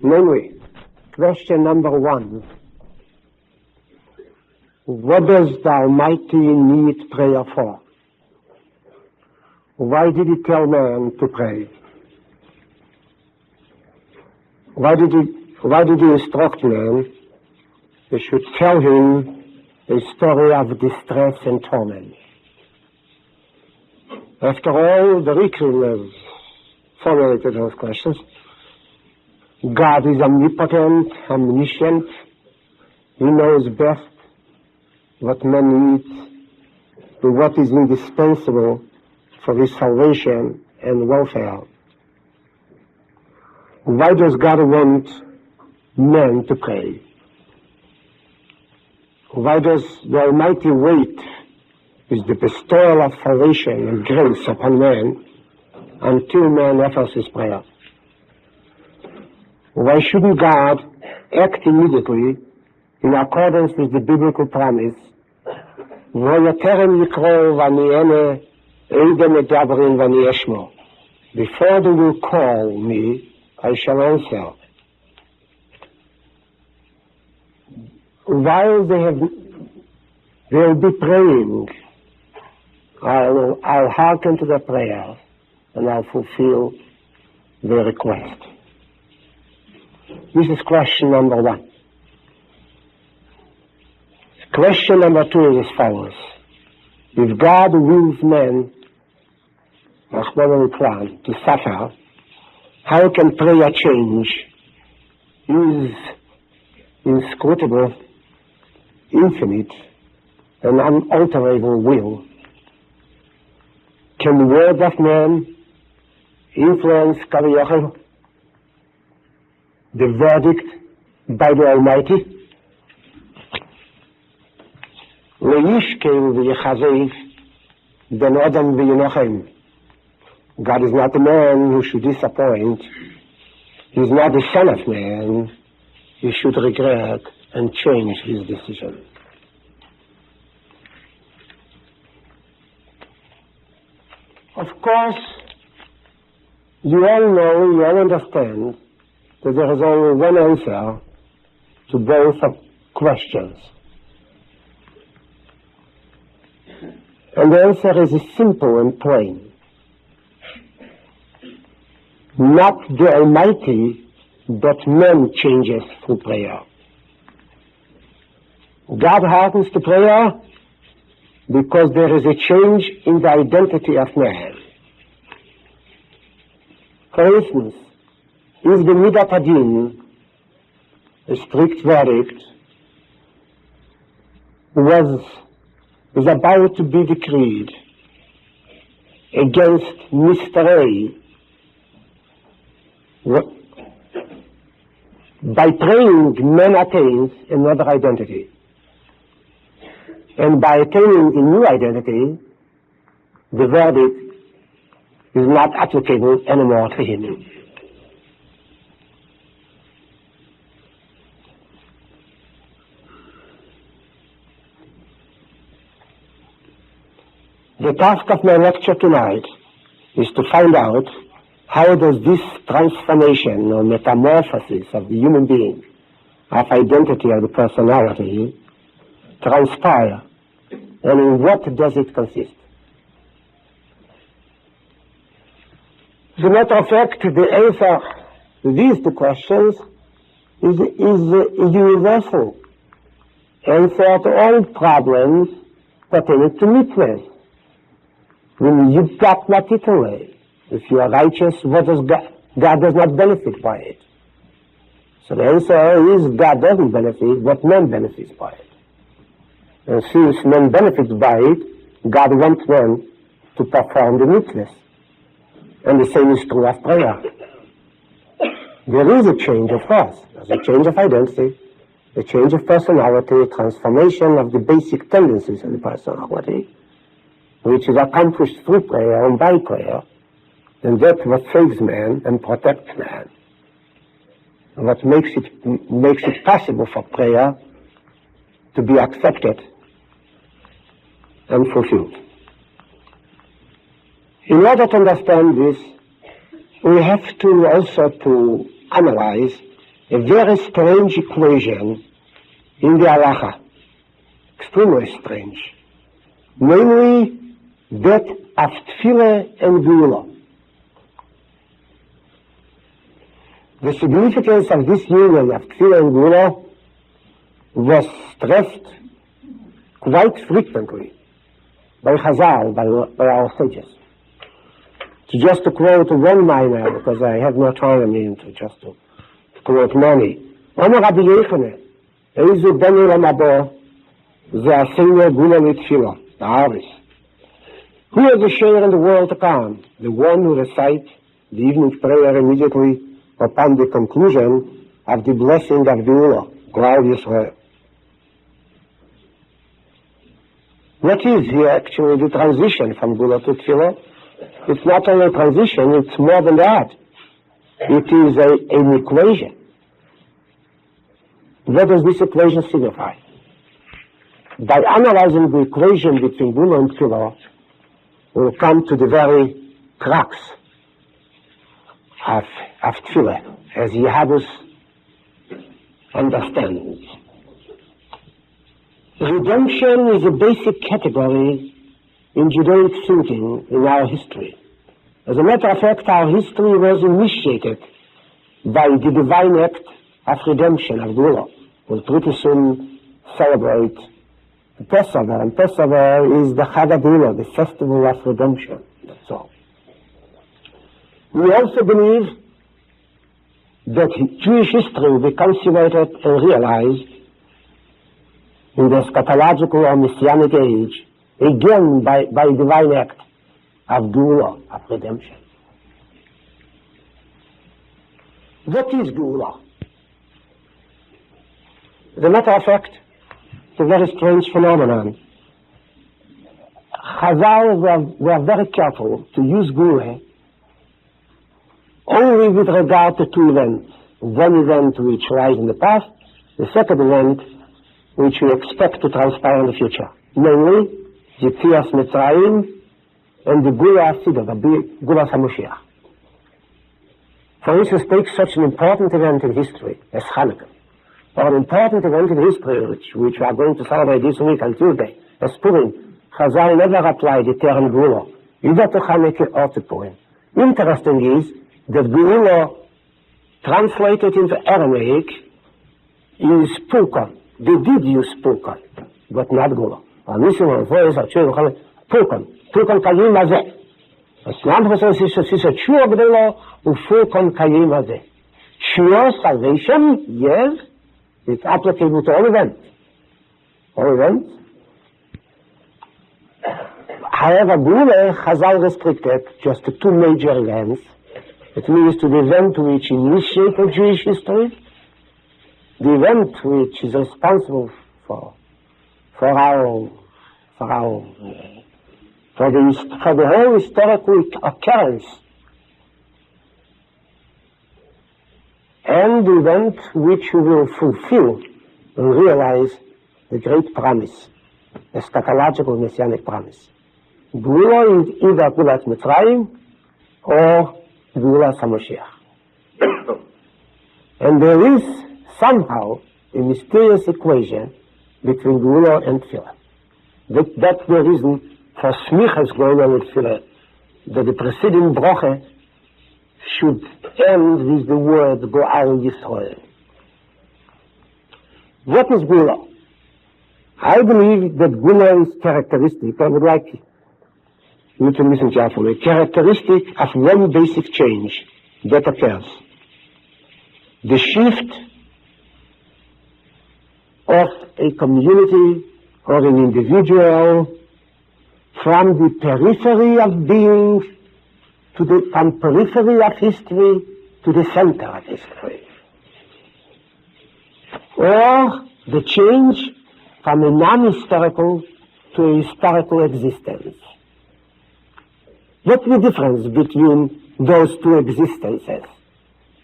Namely, question number 1. What does the Almighty need prayer for? Why did He tell man to pray? Why did He instruct man? He should tell him a story of distress and torment. After all, the Rikin formulated those questions. God is omnipotent, omniscient. He knows best what man needs and what is indispensable for his salvation and welfare. Why does God want man to pray? Why does the Almighty wait with the bestowal of salvation and grace upon man until man offers his prayer? Why shouldn't God act immediately in accordance with the biblical promise? Before they will call me, I shall answer. While they'll be praying, I'll hearken to their prayer and I'll fulfill their request. This is question number 1. Question number 2 is as follows. If God wills man, to suffer, how can prayer change His inscrutable, infinite, and unalterable will? Can the word of man influence the verdict by the Almighty? God is not a man who should disappoint. He is not the son of man. He should regret and change his decision. Of course, you all know, you all understand that there is only one answer to both questions. And the answer is simple and plain. Not the Almighty, but man changes through prayer. God hearkens to prayer because there is a change in the identity of man. For instance, if the Midat Hadin, a strict verdict, was about to be decreed against Mr. A, by praying, man attains another identity. And by attaining a new identity, the verdict is not applicable anymore to him. The task of my lecture tonight is to find out how does this transformation or metamorphosis of the human being, of identity of the personality, transpire, and in what does it consist? As a matter of fact, the answer to these two questions is a universal answer to all problems pertaining to mitzvahs. When you got not away, if you are righteous, what does God does not benefit by it. So the answer is God doesn't benefit, but man benefits by it. And since man benefits by it, God wants man to perform the mitzvahs. And the same is true of prayer. There is a change, of course. There's a change of identity, a change of personality, a transformation of the basic tendencies of the personality, which is accomplished through prayer and by prayer. And that's what saves man and protects man. And what makes it possible for prayer to be accepted and fulfilled. In order to understand this, we have to also to analyze a very strange equation in the Halacha, extremely strange, namely that of Tefillah and Geula. The significance of this union of Tefillah and Geula was stressed quite frequently by Chazal, by our sages. Just to quote one minor, because I have no time, just to quote many. Omer Rabbi Yechone, Eizu ben Olam Haba, Ze Aseiya Geula L'Tefillah, the Aris. Who is the share in the world to come? The one who recites the evening prayer immediately upon the conclusion of the blessing of Geula, glorious Yisrael. What is here actually the transition from Geula to Tefillah? It's not only a transition, it's more than that. It is an equation. What does this equation signify? By analyzing the equation between Geula and Tefillah, we'll come to the very crux of Tefillah, as Yehadus understands. Redemption is a basic category in Judaic thinking in our history. As a matter of fact, our history was initiated by the divine act of redemption, of Geula. We'll pretty soon celebrate the Passover, and Passover is the Chag HaGeula, the festival of redemption. That's all. We also believe that Jewish history will be consummated and realized in the eschatological or messianic age, again by divine act of Geula, of redemption. What is Geula? As a matter of fact, it's a very strange phenomenon. Chazal were very careful to use Geula only with regard to two events. One event which lies in the past, the second event which we expect to transpire in the future. Namely, Yetzias Mitzrayim and the Geula Asidah, the Geula HaMashiach. For instance, take such an important event in history as Hanukkah, or an important event in history which we are going to celebrate this week on Tuesday, as Purim. Chazal never applied the term Geula, either to Hanukkah or to Purim. Interesting is that Geula, translated into Aramaic, is Pulkon. They did use Pulkon, but not Geula. Pulkon. Pulkon Kayim Hazeh. Islam says it's a true Geula, Pulkon Kayim Hazeh. Sure salvation, yes, it's applicable to all events. All events. However, Geula, Chazal restricted just to two major events. It means to the event which initiated Jewish history, the event which is responsible for the whole historical occurrence, and the event which we will fulfill and realize the great promise, the eschatological messianic promise. Geula is either Geulat Mitzrayim or Geula HaMashiach. And there is somehow a mysterious equation between Geula and Tefillah. That's the reason for Smichas Geula with Tefillah, that the preceding Broche should end with the word Go'al Yisrael. What is Geula? I believe that Geula is characteristic, I would like you to listen carefully, characteristic of one basic change that occurs. The shift of a community or an individual from the periphery of being from periphery of history to the center of history. Or the change from a non-historical to a historical existence. What's the difference between those two existences?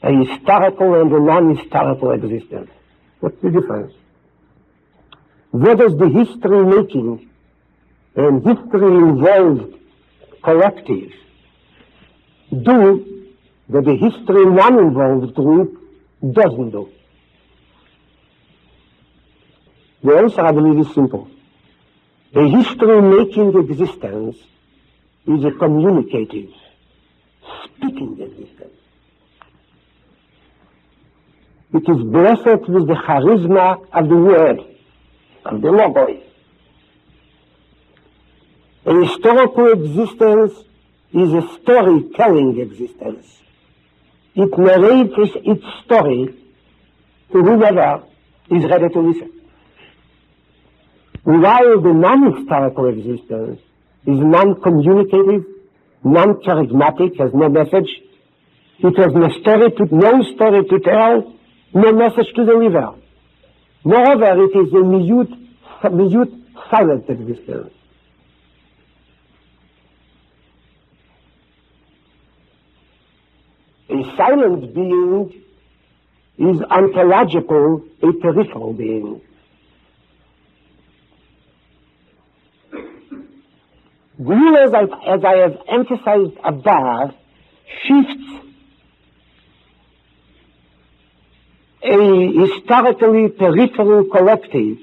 A historical and a non-historical existence. What's the difference? What does the history-making and history-involved collective do that the history non-involved group doesn't do? The answer, I believe, is simple. A history-making existence is a communicative, speaking existence. It is blessed with the charisma of the word, of the logos. A historical existence is a storytelling existence. It narrates its story to whoever is ready to listen. While the non-historical existence is non-communicative, non-charismatic, has no message, it has no story to tell, no message to deliver. Moreover, it is a mute silent existence. A silent being is ontological, a peripheral being. Gula, as I have emphasized above, shifts a historically peripheral collective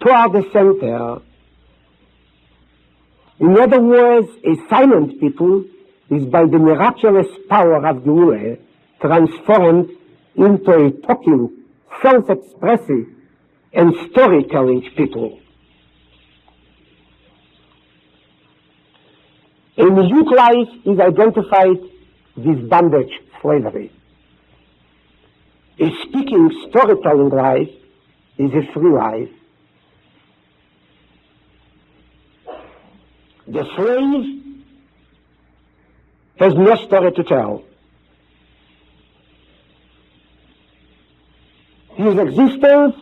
toward the center. In other words, a silent people is by the miraculous power of Gula transformed into a talking, self-expressive, and storytelling people. A mute life is identified with bondage, slavery. A speaking, storytelling life is a free life. The slave has no story to tell. His existence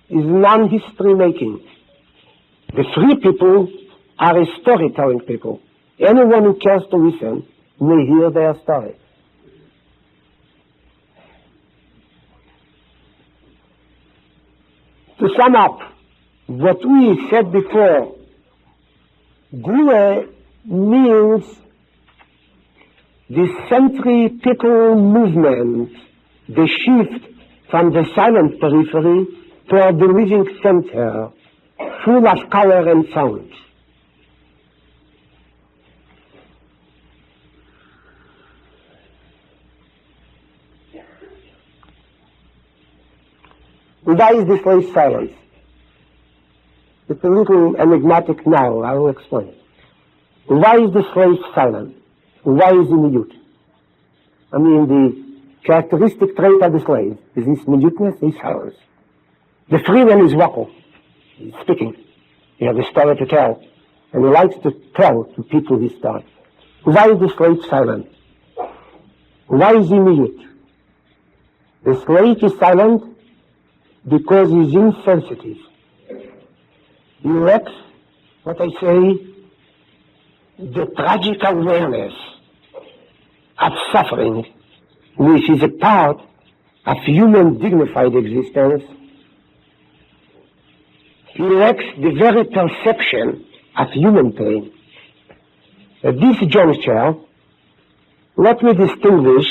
is non-history making. The free people are a storytelling people. Anyone who cares to listen may hear their story. To sum up what we said before, Gula means the centripetal movement, the shift from the silent periphery toward the living center, full of color and sound. Why is this slave silence? It's a little enigmatic now, I will explain. Why is the slave silent? Why is he mute? I mean, the characteristic trait of the slave is his muteness, his silence. The free man is vocal. He's speaking. He has a story to tell, and he likes to tell to people his story. Why is the slave silent? Why is he mute? The slave is silent because he's insensitive. He lacks, what I say, the tragic awareness of suffering, which is a part of human dignified existence. He lacks the very perception of human pain. At this juncture, let me distinguish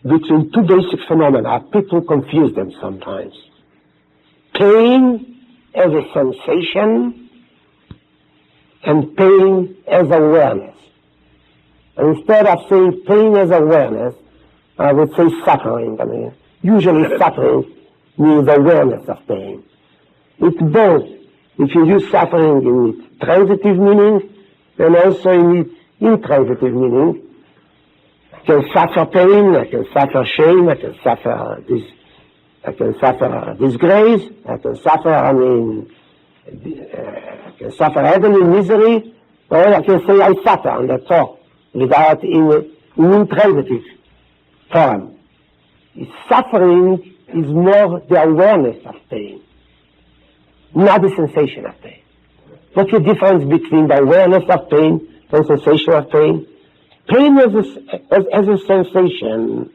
between two basic phenomena. People confuse them sometimes. Pain as a sensation and pain as awareness. And instead of saying pain as awareness, I would say suffering. I mean, usually suffering means awareness of pain. It's both. If you use suffering in its transitive meaning and also in its intransitive meaning, I can suffer pain, I can suffer shame, I can suffer disgrace, I can suffer, I can suffer agony, misery, or I can say I suffer, and that's all, without in intransitive form. Suffering is more the awareness of pain, not the sensation of pain. What's the difference between the awareness of pain and sensation of pain? Pain as a sensation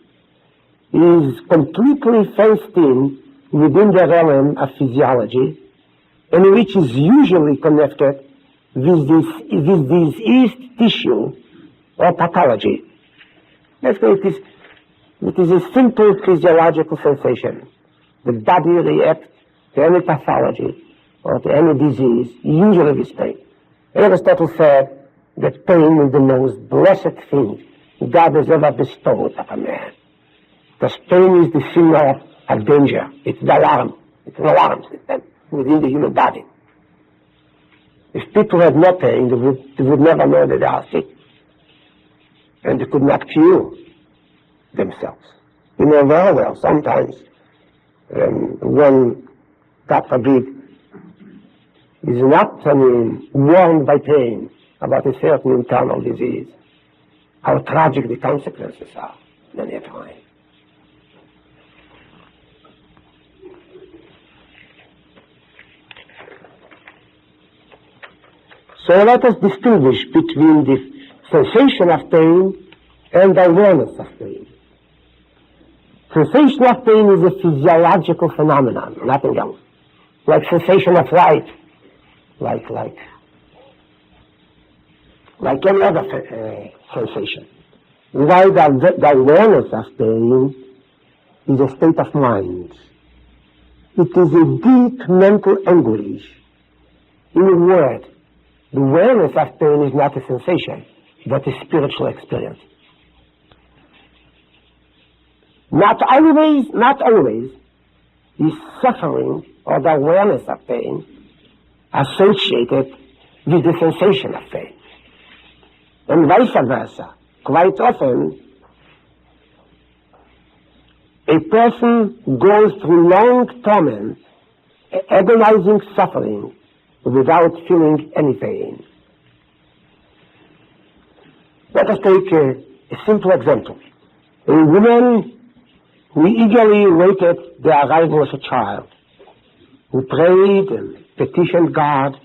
is completely fenced in within the realm of physiology, and which is usually connected with this yeast tissue or pathology. Let's say it is a simple physiological sensation. The body reacts to any pathology or to any disease, usually with pain. Aristotle said that pain is the most blessed thing God has ever bestowed upon man. Because pain is the signal of danger. It's the alarm. It's an alarm system within the human body. If people had no pain, they would never know that they are sick. And they could not cure themselves. You know very well, sometimes one, God forbid, is not warned by pain about a certain internal disease, how tragic the consequences are many a time. So let us distinguish between the sensation of pain and the awareness of pain. Sensation of pain is a physiological phenomenon, nothing else. Like sensation of light, like any other sensation. While the awareness of pain is a state of mind. It is a deep mental anguish. In a word, the awareness of pain is not a sensation, but a spiritual experience. Not always is suffering or the awareness of pain associated with the sensation of pain. And vice versa. Quite often, a person goes through long torment, agonizing suffering, without feeling any pain. Let us take a simple example. A woman who eagerly waited the arrival of a child, who prayed and petitioned God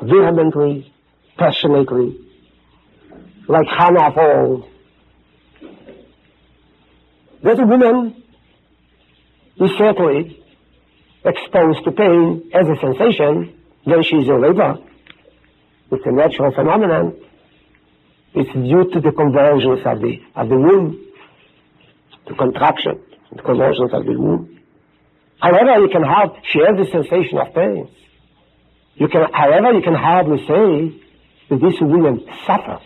vehemently, passionately, like Hannah of old. That woman is certainly exposed to pain as a sensation when she is in labor. It's a natural phenomenon. It's due to the conversions of the womb, the contraction, the conversions of the womb. However, she has the sensation of pain. However, you can hardly say that this woman suffers,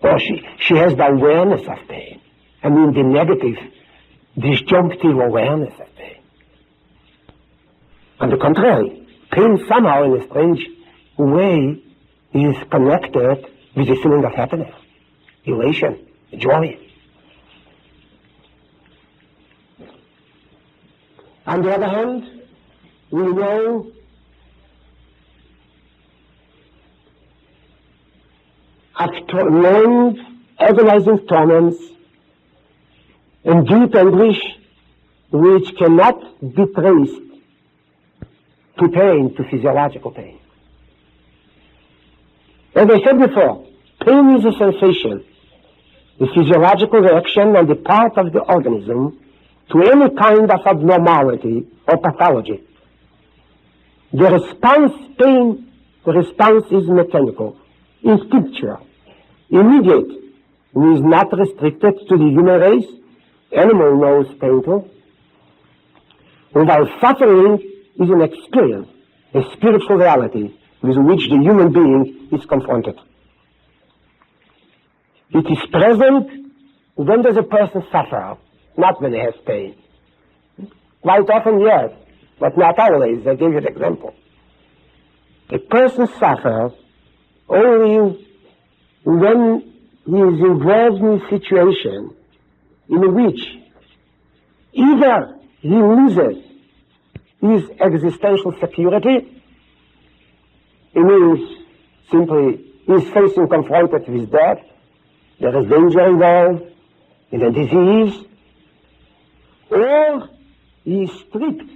or she has the awareness of pain. I mean the negative, disjunctive awareness of pain. On the contrary, pain somehow in a strange way is connected with a feeling of happiness, elation, joy. On the other hand, we know of long, agonizing torments and deep anguish which cannot be traced to pain, to physiological pain. As I said before, pain is a sensation, a physiological reaction on the part of the organism to any kind of abnormality or pathology. The response is mechanical, instinctual, immediate, and is not restricted to the human race. Animal knows pain too. While suffering is an experience, a spiritual reality with which the human being is confronted. It is present when does a person suffer, not when he has pain. Quite often, yes, but not always. I give you an example. A person suffers only when he is involved in a situation in which either he loses his existential security, it means simply he is confronted with death, there is danger involved, in a disease, or he is stripped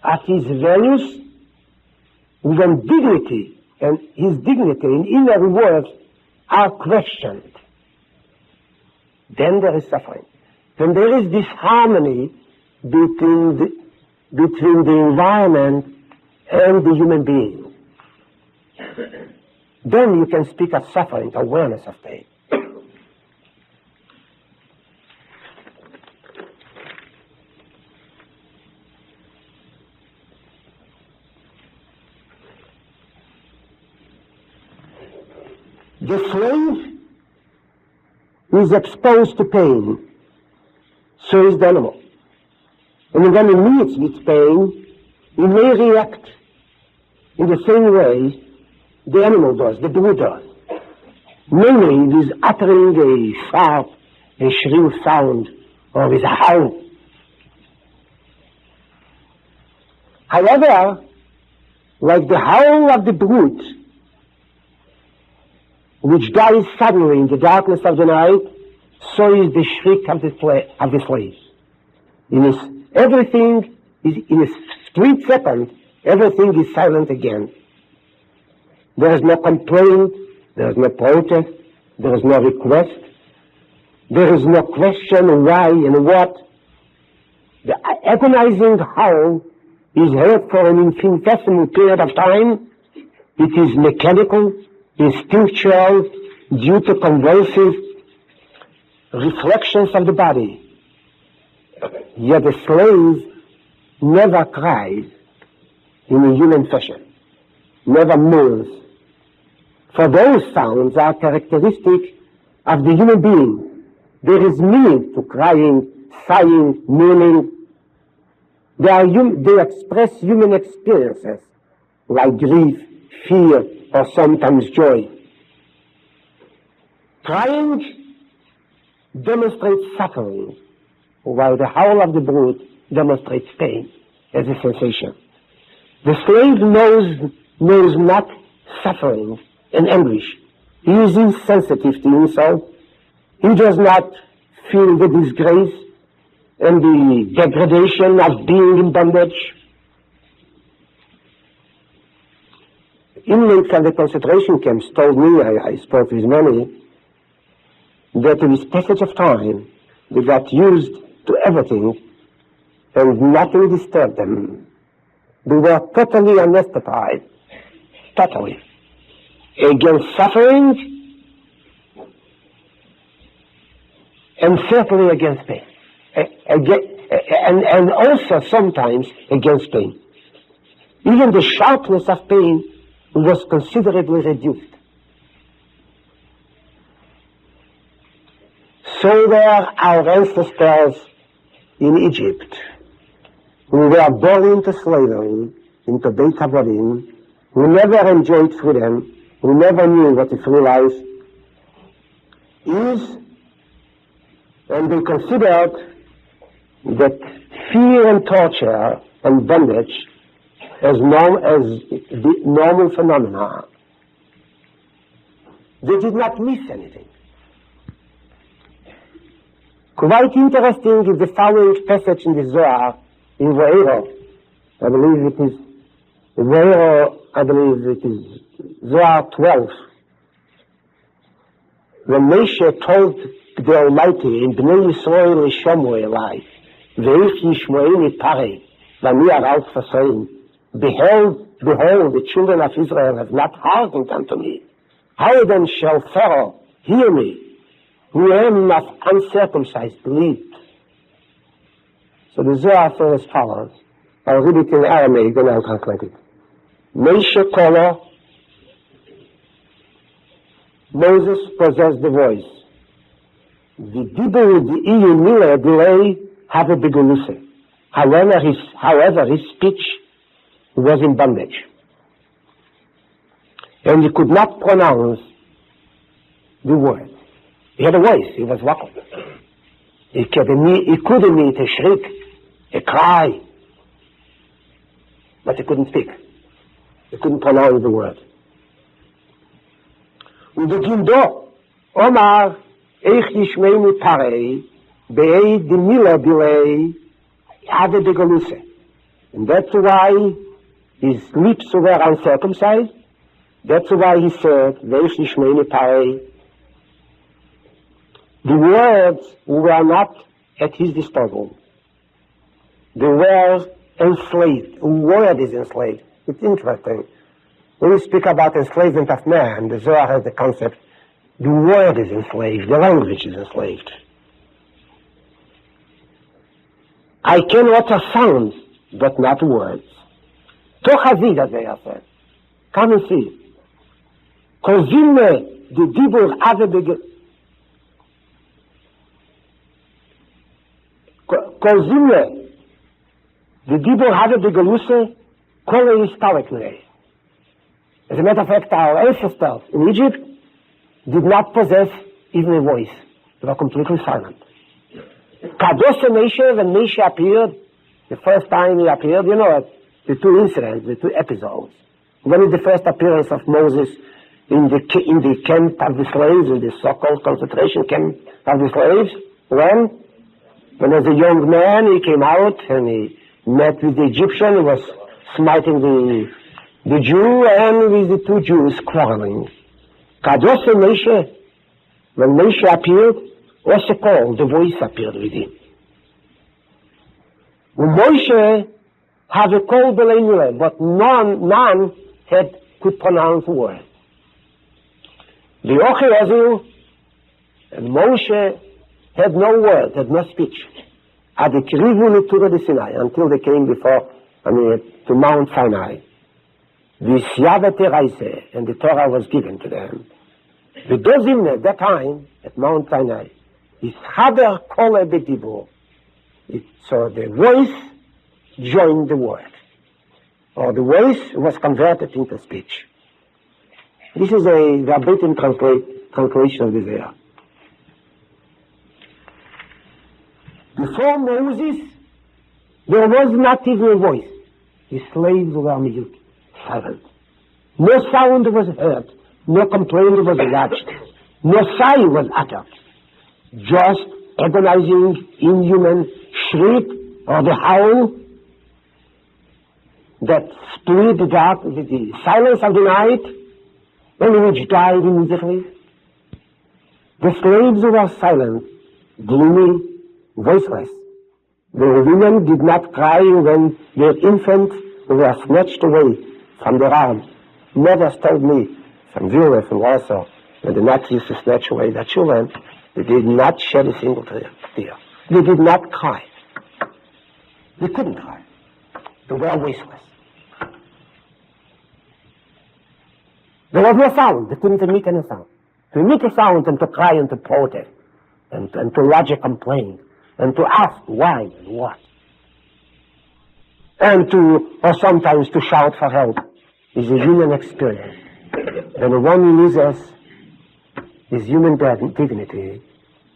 of his values when dignity and his dignity in inner words are questioned. Then there is suffering. Then there is disharmony between the environment and the human being. Then you can speak of suffering, awareness of pain. The slave is exposed to pain, so is the animal. And when he meets with pain, he may react in the same way the animal does, the brute does. Namely, it is uttering a sharp, a shrill sound, or is a howl. However, like the howl of the brute, which dies suddenly in the darkness of the night, so is the shriek of the slave. Everything is, in a split second, everything is silent again. There is no complaint, there is no protest, there is no request, there is no question why and what. The agonizing howl is heard for an infinitesimal period of time. It is mechanical, instinctual, due to convulsive reflections of the body. Yet the slave never cries in a human fashion, never moves. For those sounds are characteristic of the human being. There is meaning to crying, sighing, mourning. They express human experiences like grief, fear, or sometimes joy. Crying demonstrates suffering, while the howl of the brute demonstrates pain as a sensation. The slave knows not suffering and anguish. He is insensitive to insult. He does not feel the disgrace and the degradation of being in bondage. Inmates of the concentration camps told me, I spoke with many, that in this passage of time, they got used to everything and nothing disturbed them. They were totally anesthetized, totally, against suffering and certainly against pain. And also sometimes against pain. Even the sharpness of pain was considerably reduced. So were our ancestors in Egypt, who were born into slavery, into Beit Avodim, who never enjoyed freedom, who never knew what a free life is, and they considered that fear and torture and bondage as the normal phenomena. They did not miss anything. Quite interesting is the following passage in the Zohar, in Vayero. I believe it is Zohar 12. When Moshe told the Almighty, in Bnei Yisrael Yishomu Elai, Ve'ich Yishmoini Parei, V'ani Araut Fasoin, behold, the children of Israel have not hearkened unto me. How then shall Pharaoh hear me, who am of uncircumcised believed? So the Zohar says as follows. I'll read it in Aramaic, then I'll translate it. Moshe Kolo, Moses possessed the voice. The Dibur, the Iyu Mila, delay, have a bigoluse. However, his speech was in bondage. And he could not pronounce the word. He had a voice, he was vocal. He could emit a shriek, a cry, but he couldn't speak. He couldn't pronounce the word. ובגינדו, אומר, איך ישמענו פרעי, בעד דמילה דילי, עד בגלוסה. And that's why his lips were uncircumcised. That's why he said, ואיך ישמענו פרעי. The words were not at his disposal. They were enslaved. A word is enslaved. It's interesting. When we speak about enslavement of man, the Zohar has the concept, the word is enslaved, the language is enslaved. I can utter sounds, but not words. Tochazi, that they have said. Come and see. Kozilne the dibur ave Kozimle, the dibur ave begeluse, kole historically. As a matter of fact, our ancestors in Egypt did not possess even a voice. They were completely silent. Kadosh Moshe, when Moshe appeared, the first time he appeared, you know, the two incidents, the two episodes. One is the first appearance of Moses in the camp of the slaves, in the so-called concentration camp of the slaves. When as a young man he came out and he met with the Egyptian, he was smiting the Jew, and with the two Jews quarreling. Kadosh Moshe, when Moshe appeared, also called, the voice appeared with him. When Moshe had a call belenule, but none could pronounce a word. The Ochi and Moshe had no word, had no speech. At the Krivu Torah de Sinai, until they came to Mount Sinai. The Siyavete Reise, and the Torah was given to them. The Dozimne, at that time, at Mount Sinai, is Haber Kole Bedibur. So the voice joined the word. Or the voice was converted into speech. This is a verbatim translation of this here. Before Moses, there was not even a voice. The slaves were mute, silent. No sound was heard. No complaint was lodged. No sigh was uttered. Just agonizing, inhuman shriek or the howl that split the silence of the night, and which died immediately. The slaves were silent, gloomy, voiceless. The women did not cry when their infants were snatched away from their arms. Mothers told me from Zurich and Warsaw, when the Nazis used to snatch away their children, they did not shed a single tear. They did not cry. They couldn't cry. They were voiceless. There was no sound. They couldn't emit any sound. To emit a sound and to cry and to protest and to lodge a complaint and to ask why and what. And or sometimes to shout for help is a human experience. When one loses his human dignity,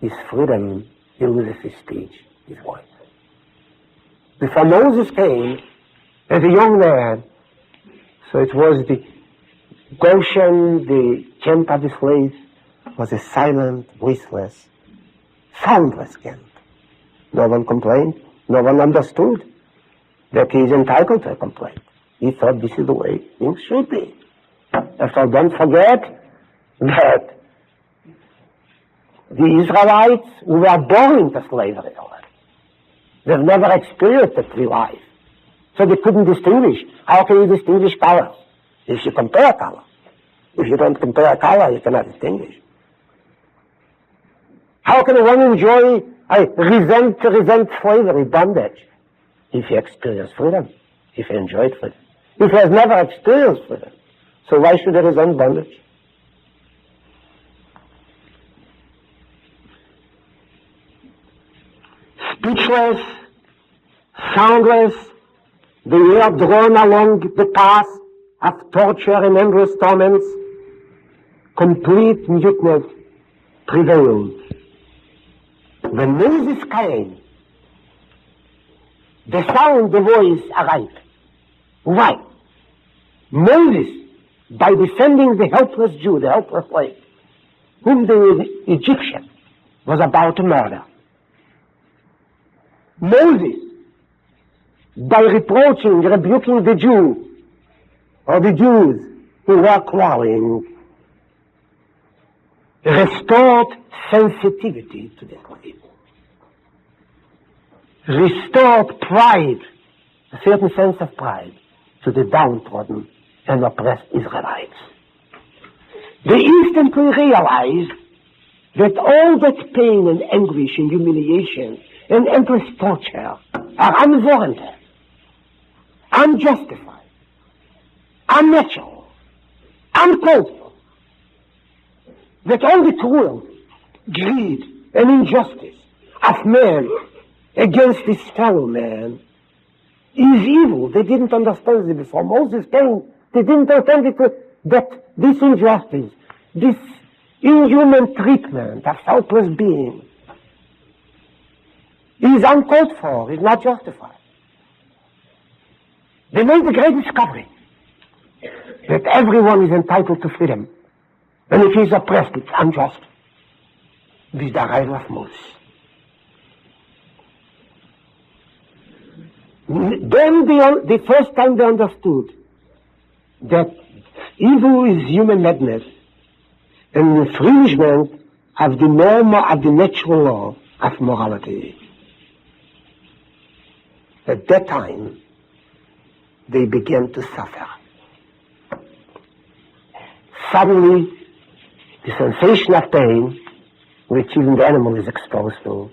his freedom, he loses his speech, his voice. Before Moses came, as a young man, so it was the Goshen, the camp of the slaves, was a silent, voiceless, soundless camp. No one complained. No one understood that he is entitled to a complaint. He thought this is the way things should be. Therefore, don't forget that the Israelites were born into slavery already. They've never experienced a free life. So they couldn't distinguish. How can you distinguish colors? If you compare color. If you don't compare color, you cannot distinguish. How can one enjoy, resent slavery, bondage, if he experienced freedom, if he enjoyed freedom? If he has never experienced freedom, so why should he resent bondage? Speechless, soundless, they were drawn along the path of torture and endless torments. Complete muteness prevailed. When Moses came, the sound, the voice arrived. Why? Moses, by defending the helpless Jew, the helpless slave, whom the Egyptian was about to murder. Moses, by reproaching, rebuking the Jew, or the Jews who were quarreling, restored sensitivity to the slave. Restored pride, a certain sense of pride, to the downtrodden and oppressed Israelites. They instantly realized that all that pain and anguish and humiliation and endless torture are unwarranted, unjustified, unnatural, uncalled for. that all the cruel greed and injustice of man against his fellow man is evil. They didn't understand it before. Moses came, they didn't understand it, that this injustice, this inhuman treatment of helpless beings is uncalled for, is not justified. They made the great discovery that everyone is entitled to freedom, and if he is oppressed, it's unjust. This is the arrival of Moses. Then the first time they understood that evil is human madness and infringement of the norm of the natural law of morality. At that time, they began to suffer. Suddenly, the sensation of pain, which even the animal is exposed to,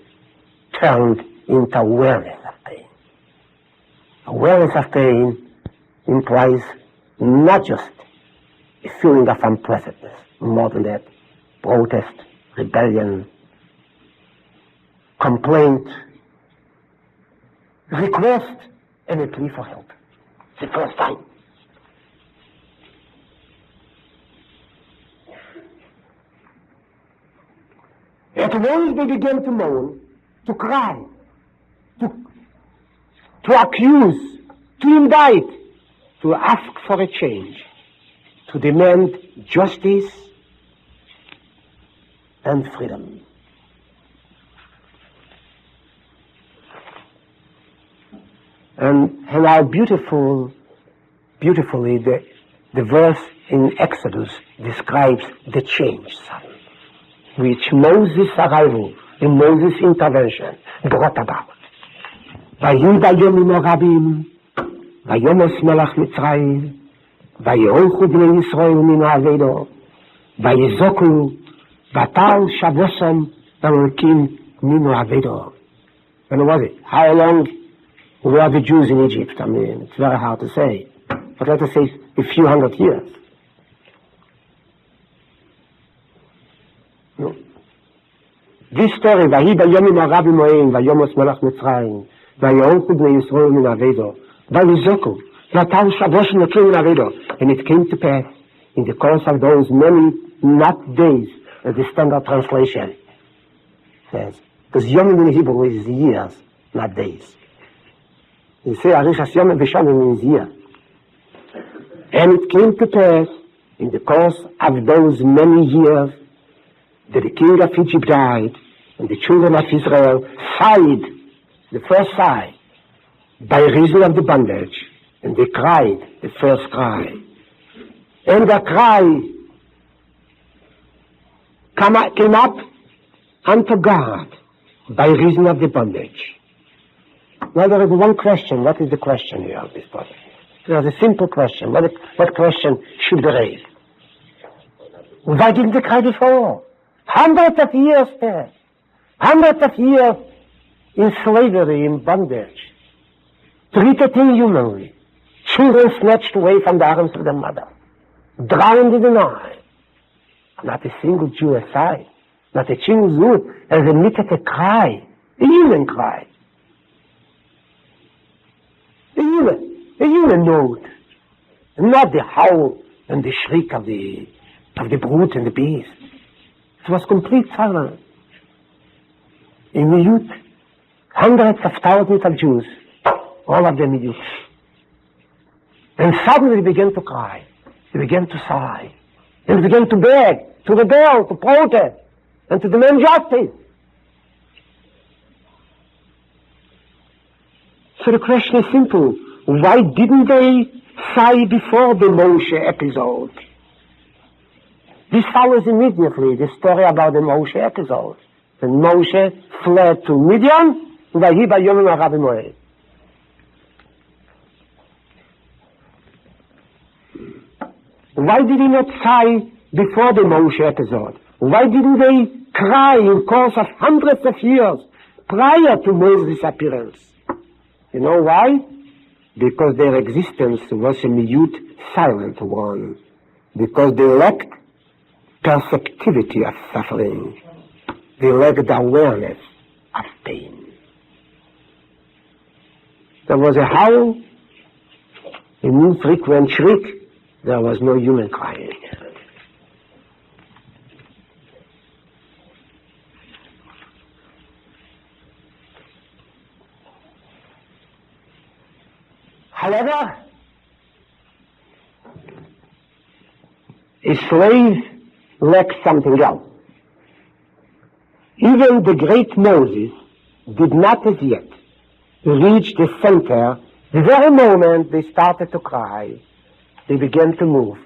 turned into awareness of pain. Awareness of pain implies not just a feeling of unpleasantness, more than that, protest, rebellion, complaint, request, and a plea for help. It's the first time. At once they began to moan, to cry, to accuse, to indict, to ask for a change, to demand justice and freedom. And how beautifully the verse in Exodus describes the change, which Moses' arrival and Moses' intervention brought about. ויהי בימים הרבים, ויומס מלך מצרים, ויהולכו בני ישראל מן העבודה, ויזעקו, ותעל שבוסם אלוקים מן העבודה. When was it? How long were the Jews in Egypt? I mean, it's very hard to say. But let us say a few hundred years. No. This story, ויהי בימים הרבים ההם, ויומס מלך מצרים, ויהולכו בני ישראל מן העבודה, ויזעקו, ותעל שבוסם אלוקים מן העבודה. And it came to pass in the course of those many, not days, as the standard translation says. Because yomim in Hebrew is years, not days. You say Arishas Yomim V'Shamim means year. And it came to pass in the course of those many years that the king of Egypt died, and the children of Israel sighed, the first sigh, by reason of the bondage, and they cried the first cry. And the cry came up unto God by reason of the bondage. Now there is one question. What is the question here of this body? There is a simple question. What question should be raised? Why didn't they cry before? Hundreds of years there. Hundreds of years in slavery, in bondage. Treated inhumanly. Children snatched away from the arms of their mother. Drowned in the Nile. Not a single Jew aside. Not a single Jew has emitted a cry. A human cry. A human note. Not the howl and the shriek of the brute and the beast. It was complete silence. In the youth, hundreds of thousands of Jews, all of them youth. And suddenly they began to cry. They began to sigh. And they began to beg, to rebel, to protest, and to demand justice. So the question is simple. Why didn't they sigh before the Moshe episode? This follows immediately the story about the Moshe episode. When Moshe fled to Midian, ויהי ביום הרב מועד. Why did he not sigh before the Moshe episode? Why didn't they cry in course of hundreds of years prior to Moses' appearance? You know why? Because their existence was a mute, silent one. Because they lacked perceptivity of suffering. They lacked awareness of pain. There was a howl, an infrequent shriek. There was no human crying. However, a slave lacks something else. Even the great Moses did not as yet reach the center. The very moment they started to cry, they began to move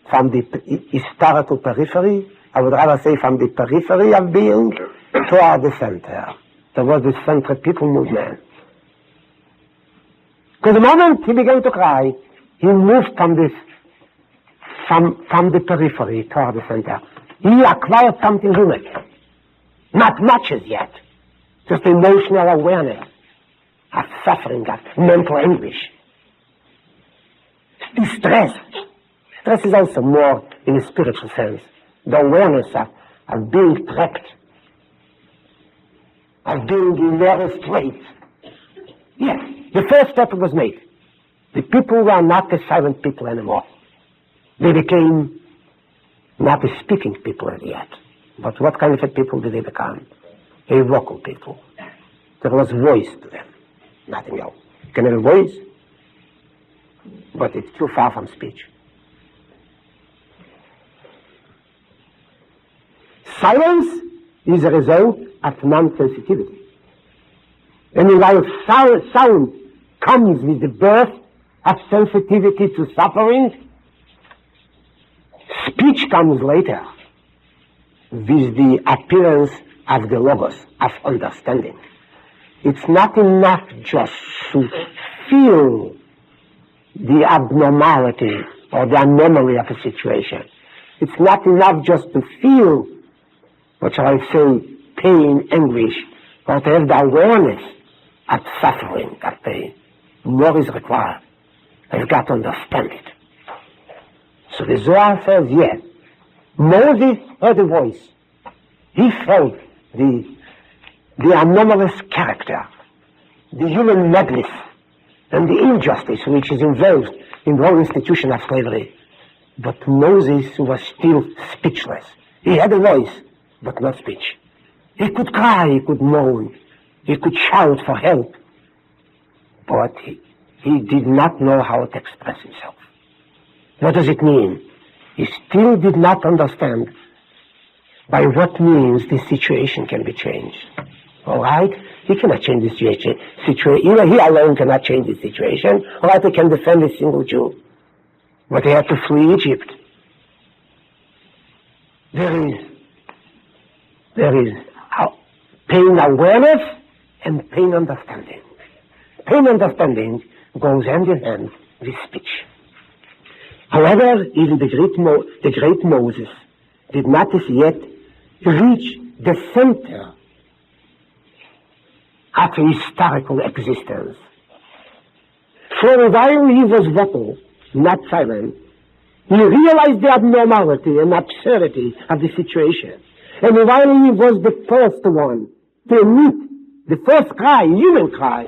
from the historical periphery, I would rather say from the periphery of being, toward the center. There was this centripetal movement. Because the moment he began to cry, he moved from the periphery toward the center. He acquired something human. Not much as yet. Just emotional awareness of suffering, of mental anguish. Stress. Stress is also more in a spiritual sense. The awareness of being trapped, of being in narrow straits. Yes, the first step was made. The people were not the silent people anymore. They became not the speaking people as yet. But what kind of a people did they become? A vocal people. There was voice to them, nothing else. You can have a voice, but it's too far from speech. Silence is a result of non-sensitivity. And while sound comes with the birth of sensitivity to suffering, speech comes later with the appearance of the logos, of understanding. It's not enough just to feel the abnormality or the anomaly of a situation. It's not enough just to feel, what shall I say, pain, anguish, or to have the awareness of suffering, of pain. More is required. I've got to understand it. So the Zohar says, yes, Moses heard a voice. He felt the anomalous character, the human madness, and the injustice which is involved in the whole institution of slavery. But Moses was still speechless. He had a voice, but not speech. He could cry, he could moan, he could shout for help, but he did not know how to express himself. What does it mean? He still did not understand by what means this situation can be changed. All right? He cannot change the situation. Even he alone cannot change the situation. All right, he can defend a single Jew. But he had to flee Egypt. There is pain awareness and pain understanding. Pain understanding goes hand in hand with speech. However, even the great Moses did not as yet reach the center of historical existence. For a while he was vocal, not silent. He realized the abnormality and absurdity of the situation. And while he was the first one to emit the first cry, human cry,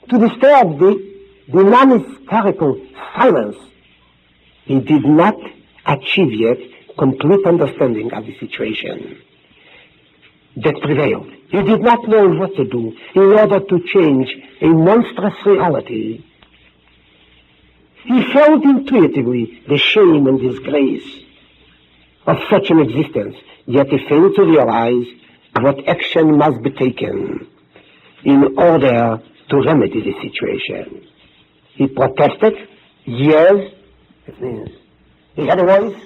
to disturb the non-historical silence, he did not achieve yet complete understanding of the situation that prevailed. He did not know what to do in order to change a monstrous reality. He felt intuitively the shame and disgrace of such an existence, yet he failed to realize what action must be taken in order to remedy the situation. He protested, yelled, it means he had a voice.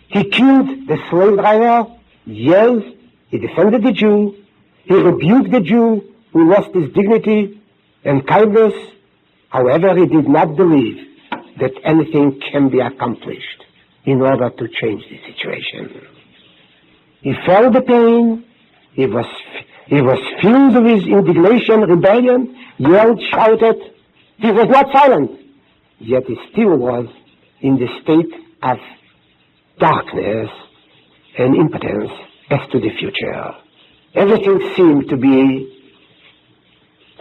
He killed the slave driver, yelled, he defended the Jew, he rebuked the Jew who lost his dignity and kindness. However, he did not believe that anything can be accomplished in order to change the situation. He felt the pain, he was filled with indignation, rebellion, yelled, shouted. He was not silent, yet he still was in the state of darkness and impotence as to the future. Everything seemed to be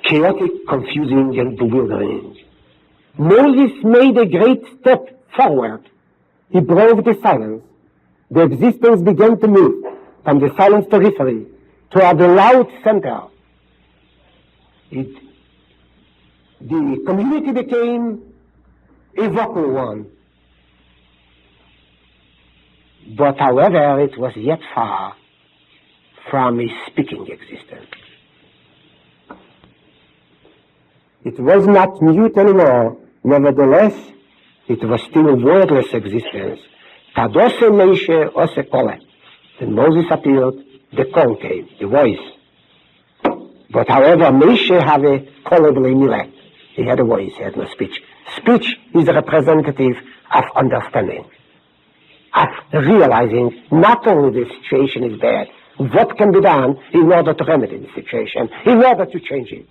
chaotic, confusing, and bewildering. Moses made a great step forward. He broke the silence. The existence began to move from the silent periphery toward the loud center. The community became a vocal one. But however, it was yet far from a speaking existence. It was not mute anymore. Nevertheless, it was still a wordless existence. Kadose Moshe Ose Kole. When Moses appeared, the call came, the voice. But however, Moshe had a callable mile. He had a voice, he had no speech. Speech is a representative of understanding, of realizing not only the situation is bad, what can be done in order to remedy the situation, in order to change it.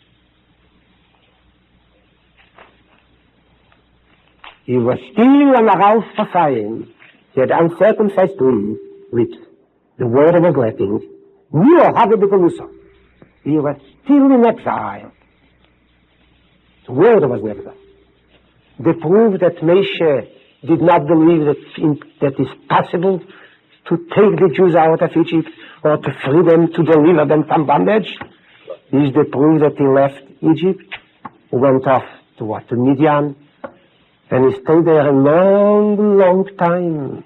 He was still on a house for sighing. He had uncircumcised lips. The word of neglecting. He was still in exile. The word was never there. They proved that Moshe did not believe that it's possible to take the Jews out of Egypt or to free them, to deliver them from bondage. Is the proof that he left Egypt, went off to what? To Midian, and he stayed there a long, long time.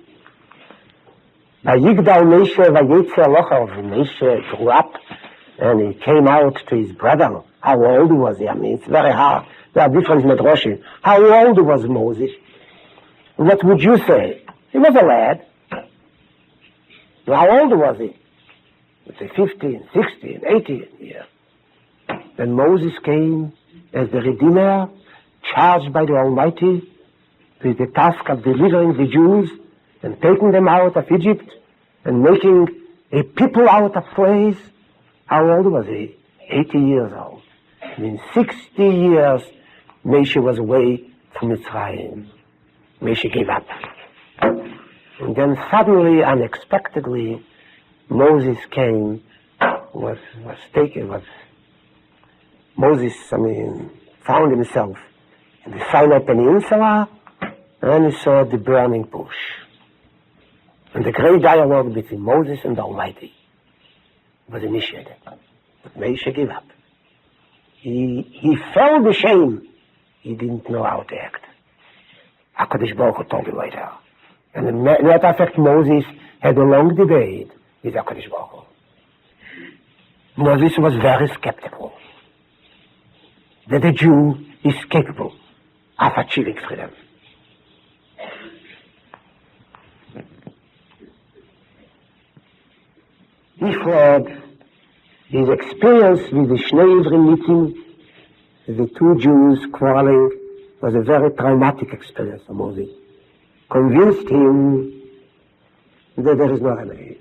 Vayigdal Moshe vayetze Lochov. Moshe grew up and he came out to his brother. How old was he? I mean, it's very hard. There are different medrashim. How old was Moses? What would you say? He was a lad. How old was he? Let's say 15, 16, 18 years. When Moses came as the Redeemer, charged by the Almighty with the task of delivering the Jews and taking them out of Egypt and making a people out of slaves. How old was he? 80 years old. And in 60 years, Moshe was away from Mitzrayim. Moshe gave up. And then suddenly, unexpectedly, Moses came, Moses found himself in the Sinai Peninsula, and he saw the burning bush. And the great dialogue between Moses and the Almighty was initiated. But Moshe gave up. He felt the shame. He didn't know how to act. HaKadosh Baruch Hu told him later. And in that effect, Moses had a long debate with HaKadosh Baruch Hu. Moses was very skeptical that a Jew is capable of achieving freedom. He thought his experience with the Shnei Ivrim meeting, the two Jews quarreling, was a very traumatic experience for Moses. Convinced him that there is no remedy.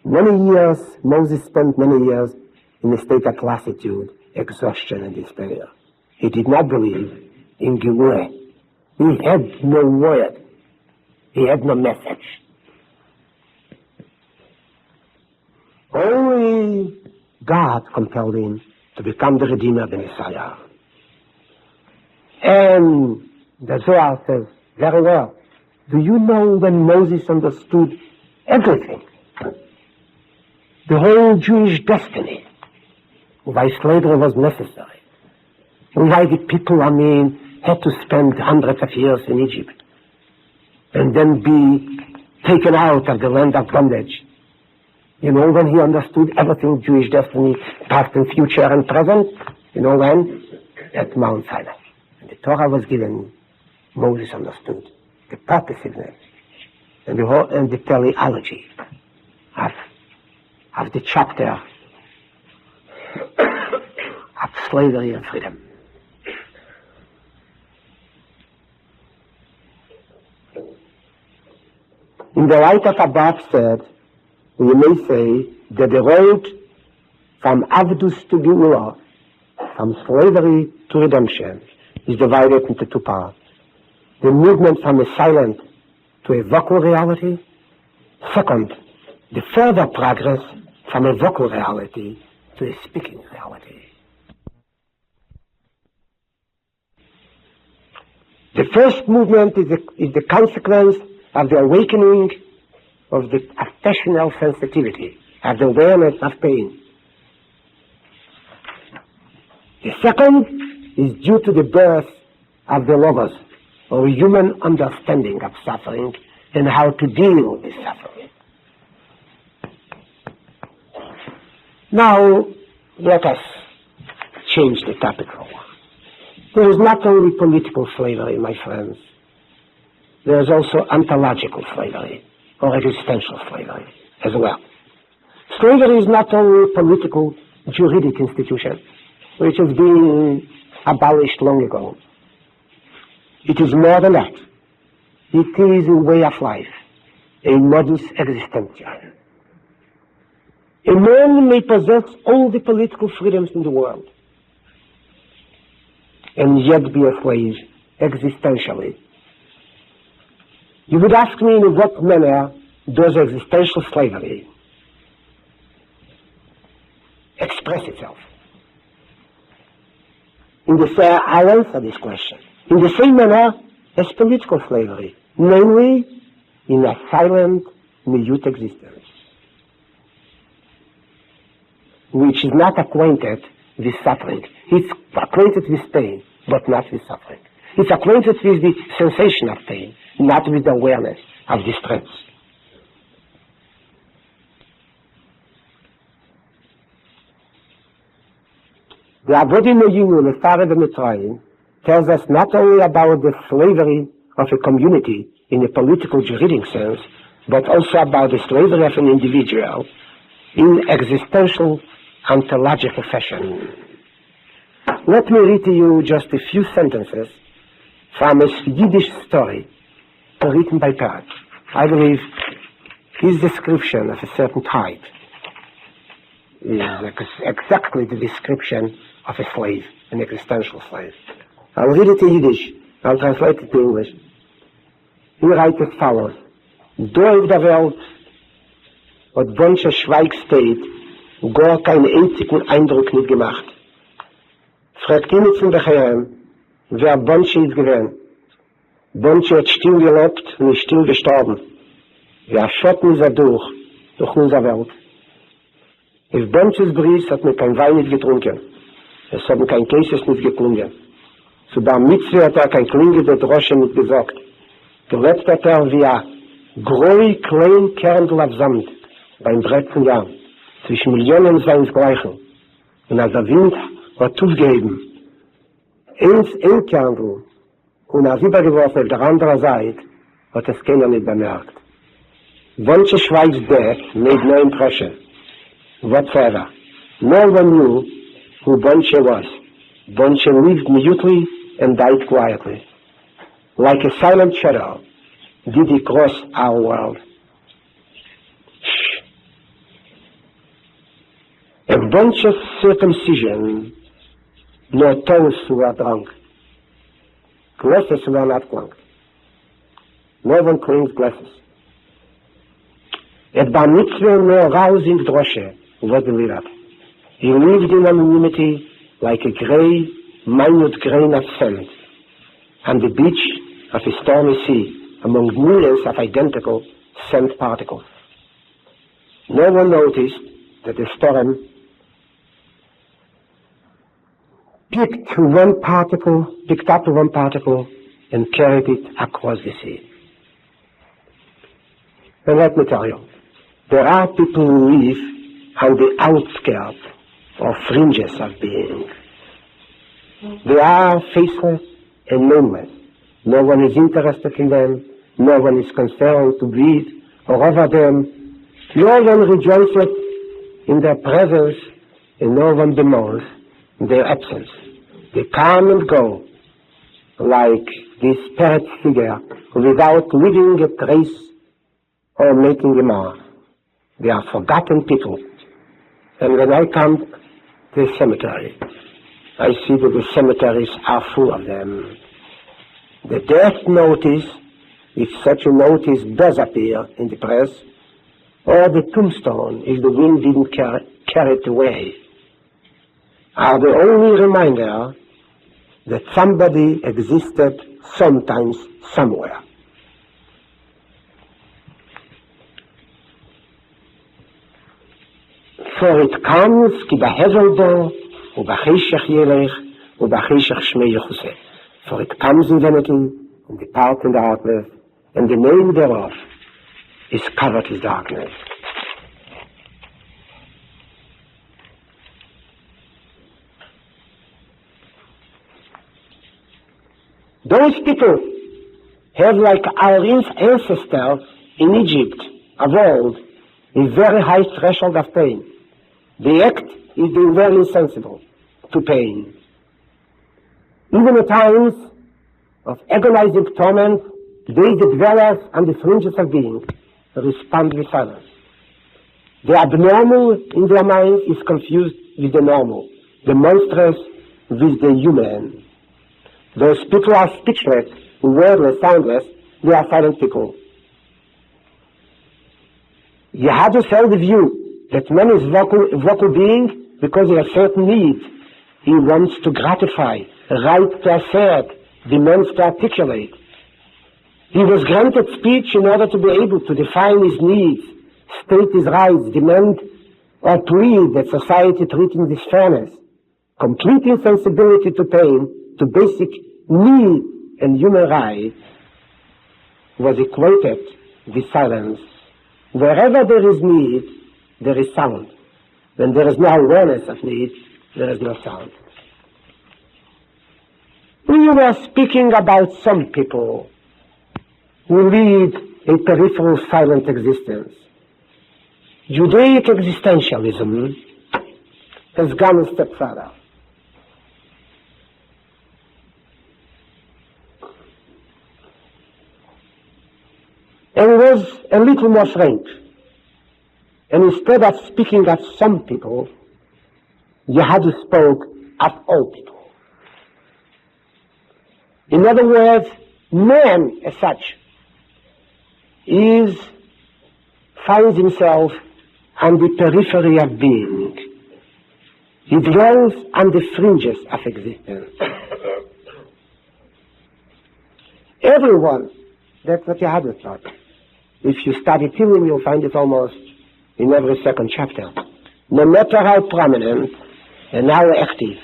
Moses spent many years in a state of lassitude, exhaustion, and despair. He did not believe in Geburah. He had no word. He had no message. Only God compelled him to become the Redeemer, the Messiah. And the Zohar says very well, do you know when Moses understood everything? The whole Jewish destiny, why slavery was necessary, why the people, had to spend hundreds of years in Egypt and then be taken out of the land of bondage. When he understood everything, Jewish destiny, past and future and present, when? At Mount Sinai. And the Torah was given, Moses understood the purposiveness and the teleology of the chapter of slavery and freedom. In the light of above said, we may say that the road from Avdus to Geula, from slavery to redemption, is divided into two parts. The movement from a silent to a vocal reality. Second, the further progress from a vocal reality to a speaking reality. The first movement is the consequence of the awakening of the affectional sensitivity, of the awareness of pain. The second is due to the birth of the logos, or human understanding of suffering and how to deal with suffering. Now, let us change the topic for a while. There is not only political slavery, my friends. There is also ontological slavery, or existential slavery as well. Slavery is not only a political, juridic institution, which has been abolished long ago. It is more than that. It is a way of life, a modus existential. A man may possess all the political freedoms in the world and yet be a slave existentially. You would ask me, in what manner does existential slavery express itself? I'll answer this question. In the same manner as political slavery, namely in a silent, mute existence, which is not acquainted with suffering. It's acquainted with pain, but not with suffering. It's acquainted with the sensation of pain, not with the awareness of distress. The Avodim Yinu, the Father of the Mitzrayim, tells us not only about the slavery of a community in a political juridic sense, but also about the slavery of an individual in existential ontological fashion. Let me read to you just a few sentences from a Yiddish story written by Todd. I believe his description of a certain type is exactly the description of a slave, an existential slave. I'll read it in Yiddish. I'll translate it to English. He writes as follows. Da auf der Welt hat Bonche Schweig steht, gar keinen einzigen Eindruck nicht gemacht. Fragt ihn jetzt in der Herren, wer Bonche ist gewesen. Bonche hat still gelebt und ist still gestorben. Wer Schotten ist durch unsere Welt. Auf Bonches Bries hat man kein Wein nicht getrunken. Es haben kein Käses nicht geklungen. Zu der Mitzwe hat kein Klinge der Drosche nicht gesagt. Gelebt hat wie ein groi klein Kerndl auf Samt beim 13 Jahren, zwischen Millionen seinesgleichen. Und als der Wind hat aufgegeben, ein Kerndl und als übergeworfen auf der anderen Seite, hat es keiner nicht bemerkt. Bonche Schweig's death made no impression whatsoever. No one knew who Bonche was. Bonche lived mutely and died quietly. Like a silent shadow, did he cross our world. A bunch of circumcision, no toes were drunk. Glasses were not clunked. No one cleans glasses. At Bar Mitzvah, no rousing droshe was delivered. He lived in anonymity like a grey, minute grain of sand on the beach of a stormy sea among millions of identical sand particles. No one noticed that the storm picked up one particle and carried it across the sea. And let me tell you, there are people who live on the outskirts or fringes of being. They are faceless and nameless. No one is interested in them. No one is concerned to breathe or over them. No one rejoices in their presence, and no one bemoans their absence. They come and go like this spirit figure without leaving a trace or making a mark. They are forgotten people. And when I come to the cemetery, I see that the cemeteries are full of them. The death notice, if such a notice does appear in the press, or the tombstone, if the wind didn't carry it away, are the only reminder that somebody existed sometimes somewhere. For it comes, ki b'hevel bo, u'b'cheshech yelech, u'b'cheshech shmei yechuseh. For it comes in vanity, and depart in darkness, and the name thereof is covered with darkness. Those people have, like our ancestors in Egypt of old, a very high threshold of pain. The act is being very insensible to pain. Even at times of agonizing torment, they, the dwellers on the fringes of being, respond with silence. The abnormal in their mind is confused with the normal, the monstrous with the human. Those people are speechless, wordless, soundless. They are silent people. You have to sell the view that man is vocal being because he has certain needs. He wants to gratify, right to assert, demands to articulate. He was granted speech in order to be able to define his needs, state his rights, demand or plead that society treat him with fairness. Complete insensibility to pain, to basic need and human rights, was equated with silence. Wherever there is need, there is sound. When there is no awareness of need, there is no sound. We were speaking about some people who lead a peripheral silent existence. Judaic existentialism has gone a step further. And was a little more frank. And instead of speaking of some people, Yehadu spoke of all people. In other words, man as such finds himself on the periphery of being. He dwells on the fringes of existence. Everyone, that's what Yehadu taught. If you study Tehillim, you'll find it almost in every second chapter. No matter how prominent and how active,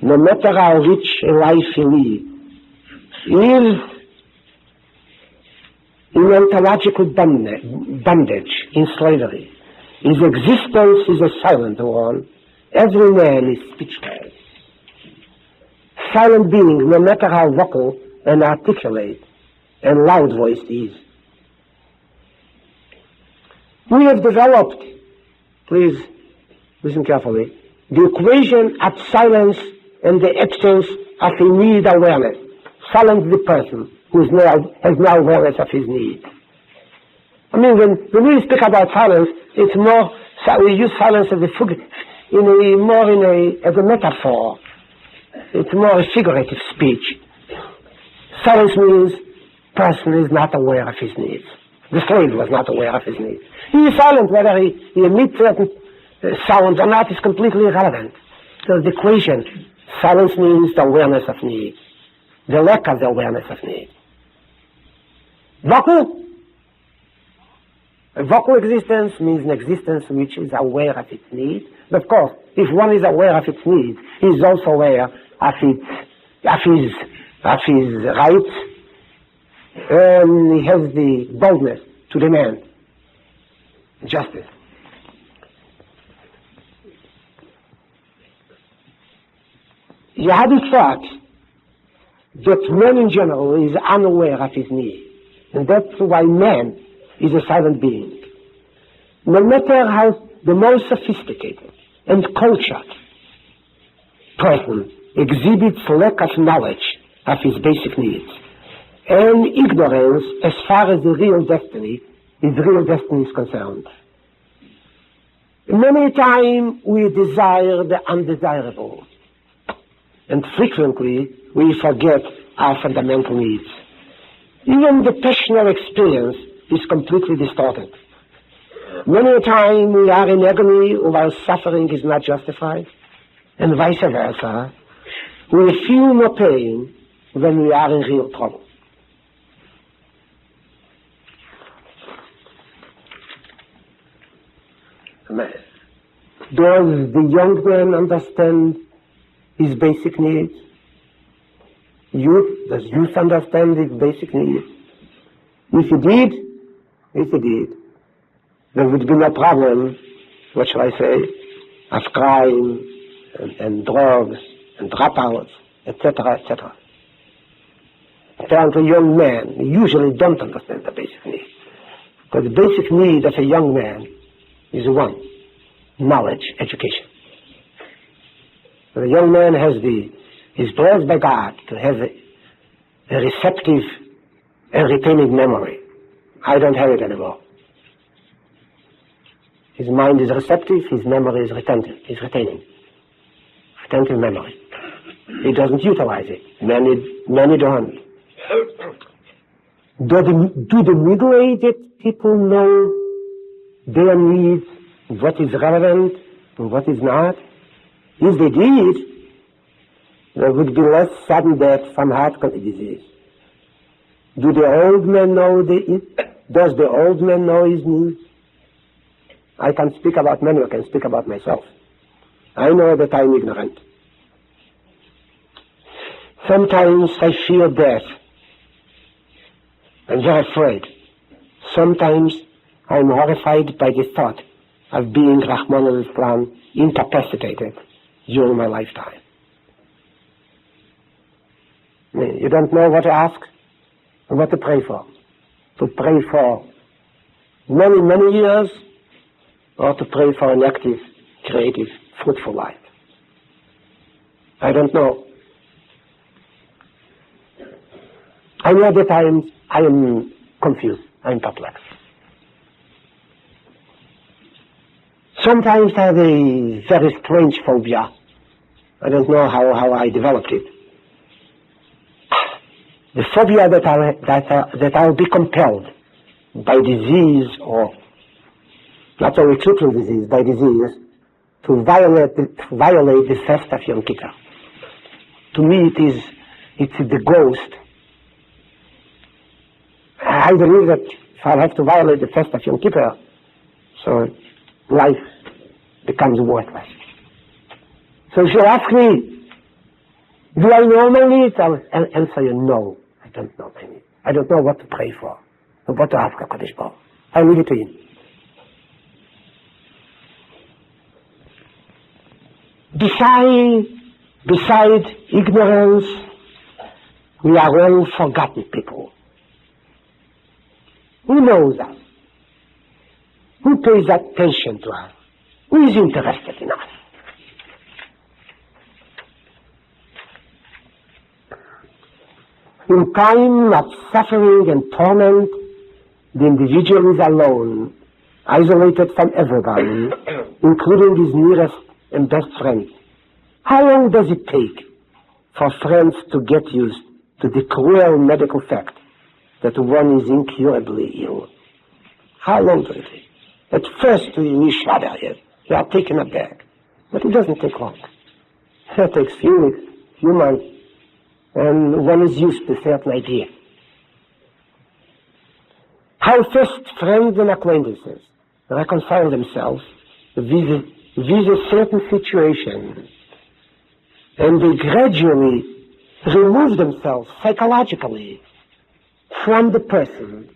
no matter how rich a life he leads, he is in ontological bondage, in slavery. His existence is a silent one. Every man is speechless. Silent being, no matter how vocal and articulate and loud voiced he is. We have developed, please listen carefully, the equation of silence and the absence of a need awareness. Silence the person who has no awareness of his need. I mean, when we speak about silence, it's more, we use silence as as a metaphor. It's more a figurative speech. Silence means person is not aware of his needs. The slave was not aware of his needs. He is silent, whether he emits certain sounds or not is completely irrelevant. So the equation, silence means the awareness of need, the lack of the awareness of need. Vocal existence means an existence which is aware of its need. But of course, if one is aware of its need, he is also aware of his rights, and he has the boldness to demand justice. Yehadu thought that man in general is unaware of his need, and that's why man is a silent being. No matter how the most sophisticated and cultured person exhibits lack of knowledge of his basic needs and ignorance as far as his real destiny is concerned. Many times we desire the undesirable. and frequently we forget our fundamental needs. Even the personal experience is completely distorted. Many a time we are in agony while suffering is not justified, and vice versa. We feel no pain when we are in real trouble. Does the young man understand his basic needs? Does youth understand his basic needs? If he did, there would be no problem, what shall I say, of crime and drugs and dropouts, etc., etc. Apparently, young men usually don't understand the basic needs. Because the basic need of a young man is one: knowledge, education. The young man is blessed by God to have a receptive and retaining memory. I don't have it anymore. His mind is receptive, his memory is retentive. He's retaining. Retentive memory. He doesn't utilize it. Many don't. Do the middle-aged people know their needs, what is relevant and what is not? If they did, there would be less sudden death from heart disease. Does the old man know his needs? I can speak about many, I can speak about myself. I know that I'm ignorant. Sometimes I fear death. I'm very afraid. Sometimes I'm horrified by the thought of being, Rahman al-Islam, incapacitated during my lifetime. You don't know what to ask and what to pray for. To pray for many, many years, or to pray for an active, creative, fruitful life. I don't know. I know that I am confused, I'm perplexed. Sometimes I have a very strange phobia. I don't know how I developed it. The phobia that I'll be compelled by disease, or not only triple disease, by disease, to violate the fast of Yom Kippur. To me it's the ghost. I believe that if I have to violate the fast of Yom Kippur, so life becomes worthless. So if you ask me, do I know my needs? I'll answer you, no, I don't know my needs. I don't know what to pray for, or what to ask HaKadosh Baruch Hu. I leave it to him. Beside ignorance, we are all forgotten people. Who knows us? Who pays attention to us? Who is interested in us? In time of suffering and torment, the individual is alone, isolated from everybody, including his nearest and best friends. How long does it take for friends to get used to the cruel medical fact that one is incurably ill? How long does it take? At first you shudder, yes, you are taken aback, but it doesn't take long. It takes few weeks, few months, and one is used to a certain idea. How first friends and acquaintances reconcile themselves with a certain situation, and they gradually remove themselves psychologically from the person.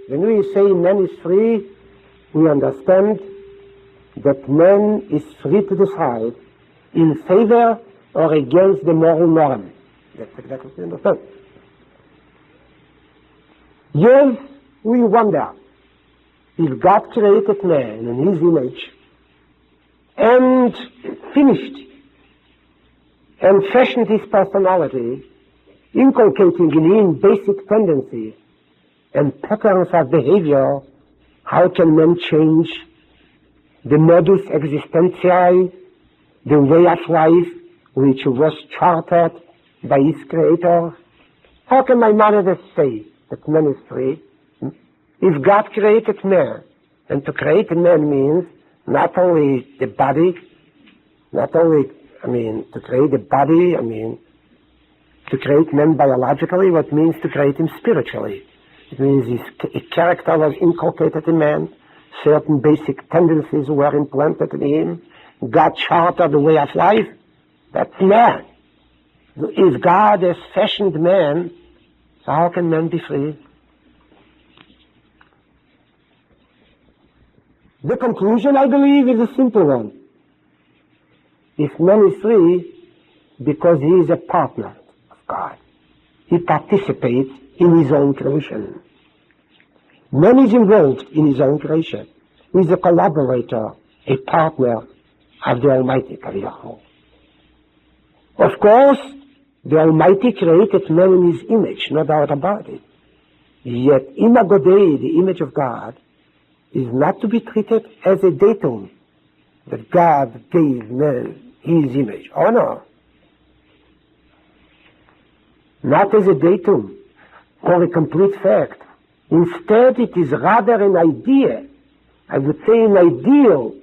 When we say man is free, we understand that man is free to decide in favor or against the moral norm. That's exactly what we understand. Yes, we wonder if God created man in his image and finished and fashioned his personality, inculcating in him basic tendencies and patterns of behavior, how can man change the modus existential, the way of life which was chartered by his creator? How can Maimonides say that man is free? If God created man, and to create a man means not only the body, to create the body, to create man biologically, what means to create him spiritually. It means his character was inculcated in man, certain basic tendencies were implanted in him, God chartered the way of life. That's man. If God has fashioned man, so how can man be free? The conclusion, I believe, is a simple one. If man is free, because he is a partner of God, he participates in his own creation. Man is involved in his own creation. He is a collaborator, a partner of the Almighty Kaviyachol. Of course, the Almighty created man in his image, no doubt about it. Yet, Imago Dei, the image of God, is not to be treated as a datum that God gave man his image. Oh no. Not as a datum or a complete fact. Instead, it is rather an idea, I would say an ideal,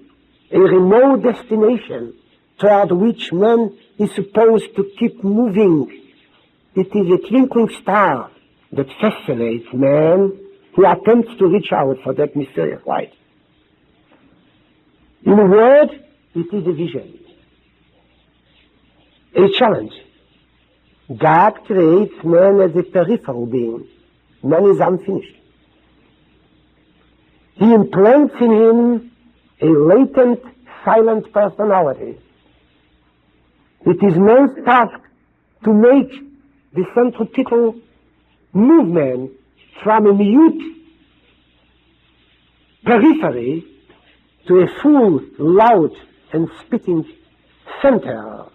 a remote destination toward which man is supposed to keep moving. It is a twinkling star that fascinates man who attempts to reach out for that mysterious light. In a word, it is a vision, a challenge. God creates man as a peripheral being. Man is unfinished. He implants in him a latent, silent personality. It is man's task to make the centripetal movement from a mute periphery to a full, loud, and spitting center.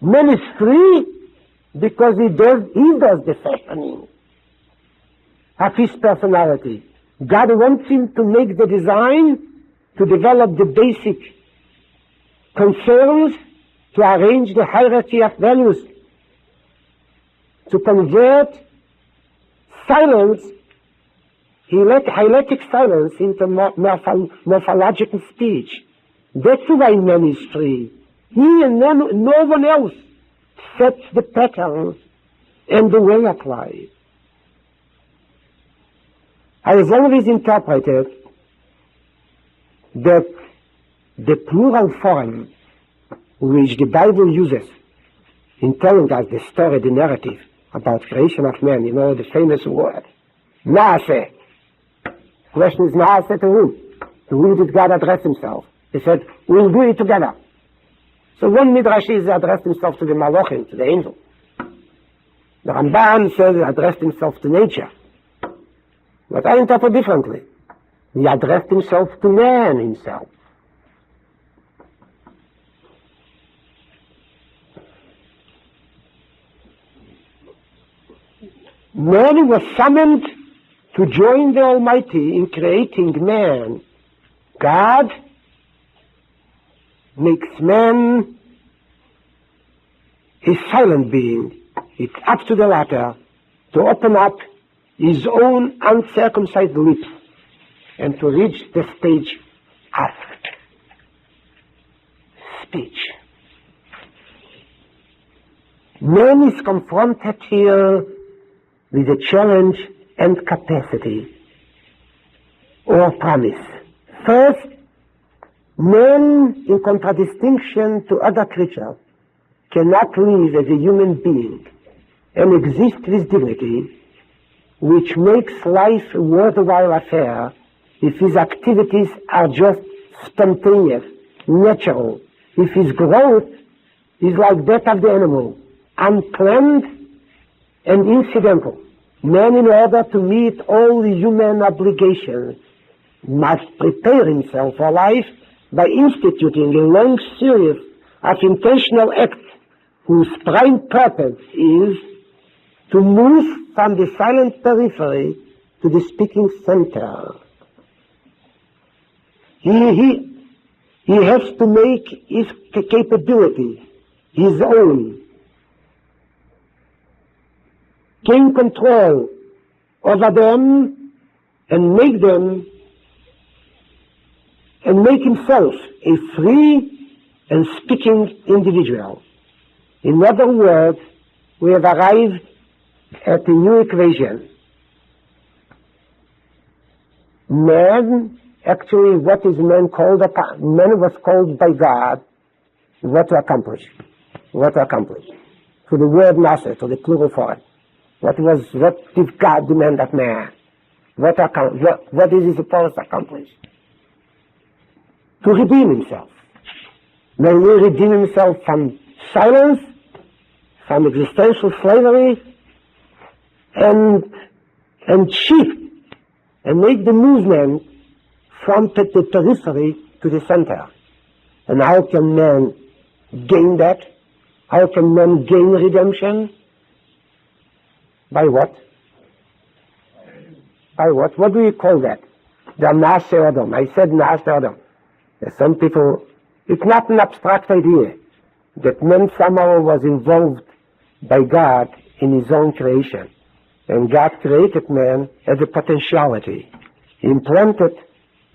Man is free because he does the fashioning of his personality. God wants him to make the design, to develop the basic concerns, to arrange the hierarchy of values, to convert silence, Halakhic silence, into morphological speech. That's why man is free. He and no one else sets the patterns and the way of life. I have always interpreted that the plural form which the Bible uses in telling us the story, the narrative about creation of man, the famous word, Naaseh. Question is, Naaseh to whom? To whom did God address himself? He said, we'll do it together. So one Midrash is addressed himself to the Malachim, to the angel. The Ramban says he addressed himself to nature. But I interpret differently. He addressed himself to man himself. Man was summoned to join the Almighty in creating man. God makes man a silent being. It's up to the latter to open up his own uncircumcised lips and to reach the stage of speech. Man is confronted here with a challenge and capacity or promise. First, man, in contradistinction to other creatures, cannot live as a human being and exist with dignity, which makes life a worthwhile affair if his activities are just spontaneous, natural, if his growth is like that of the animal, unplanned and incidental. Man, in order to meet all the human obligations, must prepare himself for life by instituting a long series of intentional acts whose prime purpose is to move from the silent periphery to the speaking center. He has to make his capability his own, gain control over them, and make himself a free and speaking individual. In other words, we have arrived at a new equation. Man, actually, what is man called? Man was called by God what to accomplish. What to accomplish. To the word nasa, to the plural form. What did God demand of man? What is he supposed to accomplish? To redeem himself. May he redeem himself from silence, from existential slavery, and shift and make the movement from the periphery to the center. And how can man gain that? How can man gain redemption? By what? By what? What do you call that? The Nase Odom. I said Nase Odom. Some people, it's not an abstract idea that man somehow was involved by God in his own creation. And God created man as a potentiality. He implanted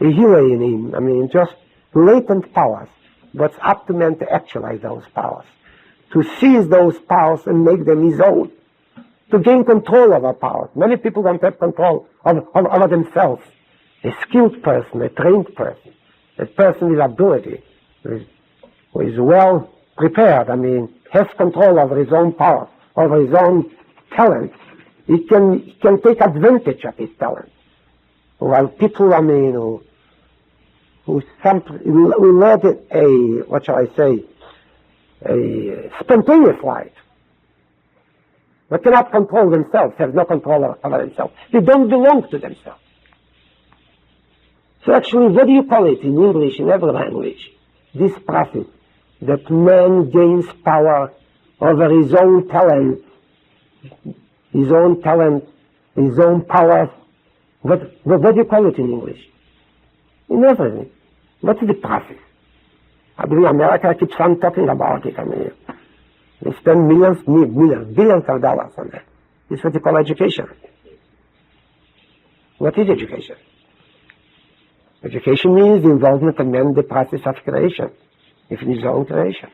a hero in him. I mean, just latent powers. But it's up to man to actualize those powers. To seize those powers and make them his own. To gain control over powers. Many people don't have control over themselves. A skilled person, a trained person, a person with ability, who is well prepared, I mean, has control over his own power, over his own talent. He can take advantage of his talent. While people, I mean, who led a spontaneous life, but cannot control themselves, have no control over themselves. They don't belong to themselves. So actually, what do you call it in English, in every language? This process that man gains power over his own talent, his own power. What do you call it in English? In everything. What is the process? I believe America keeps on talking about it. I mean, they spend billions of dollars on that. This is what you call education. What is education? Education means the involvement of man in the process of creation, if in his own creation.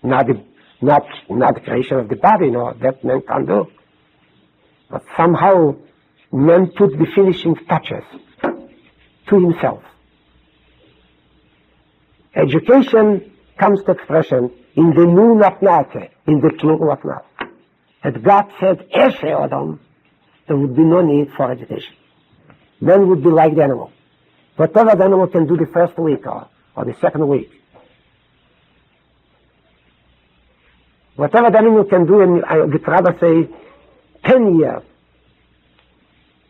Not the creation of the body, no, that man can't do. But somehow man put the finishing touches to himself. Education comes to expression in the noon of nate, in the plural of nate. Had God said, Eshe Odom, there would be no need for education. Man would be like the animal. Whatever the animal can do the first week or the second week. Whatever the animal can do, and I would rather say 10 years.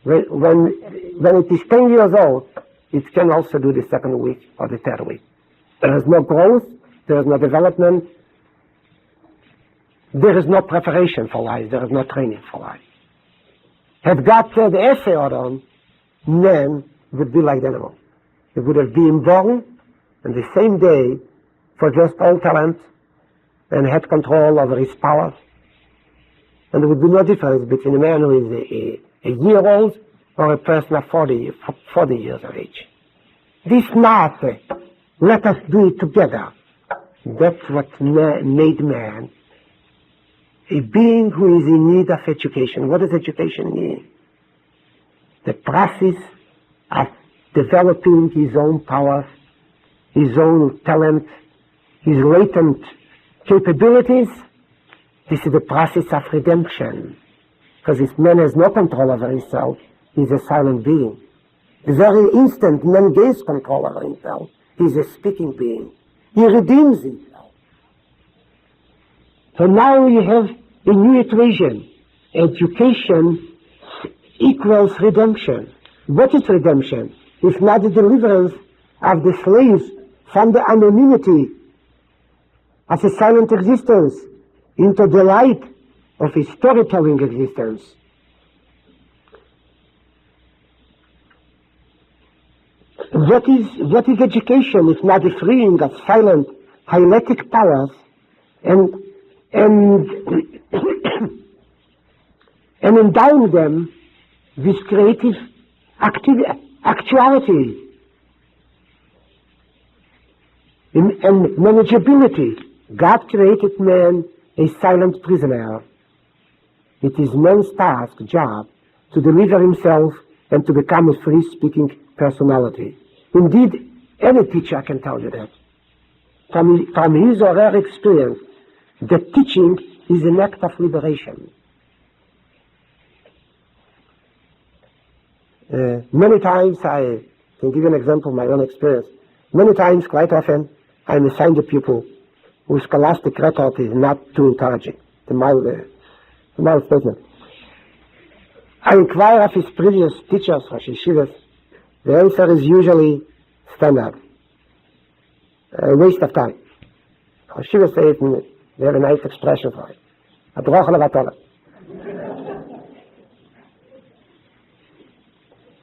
When it is 10 years old, it can also do the second week or the third week. There is no growth, there is no development, there is no preparation for life, there is no training for life. Had God said Eshe Odom, man would be like the animal. He would have been born on the same day for just all talent and had control over his powers. And there would be no difference between a man who is a year old or a person of 40 years of age. This nase, let us do it together. That's what made man a being who is in need of education. What does education mean? The process of developing his own powers, his own talent, his latent capabilities. This is the process of redemption. Because if man has no control over himself, he's a silent being. The very instant man gains control over himself, he's a speaking being. He redeems himself. So now you have a new equation. Education equals redemption. What is redemption? If not the deliverance of the slaves from the anonymity of a silent existence into the light of a storytelling existence. What is education if not the freeing of silent Halakhic powers and and endowing them with creative actuality and manageability? God created man a silent prisoner. It is man's job, to deliver himself and to become a free-speaking personality. Indeed, any teacher can tell you that. From his or her experience, that teaching is an act of liberation. Many times, I can give you an example of my own experience. Many times, quite often, I'm assigned a pupil whose scholastic record is not too encouraging, the mild statement. I inquire of his previous teachers or yeshivas. The answer is usually standard. A waste of time. Yeshivas say it, they have a nice expression for it. Adrochel vatola.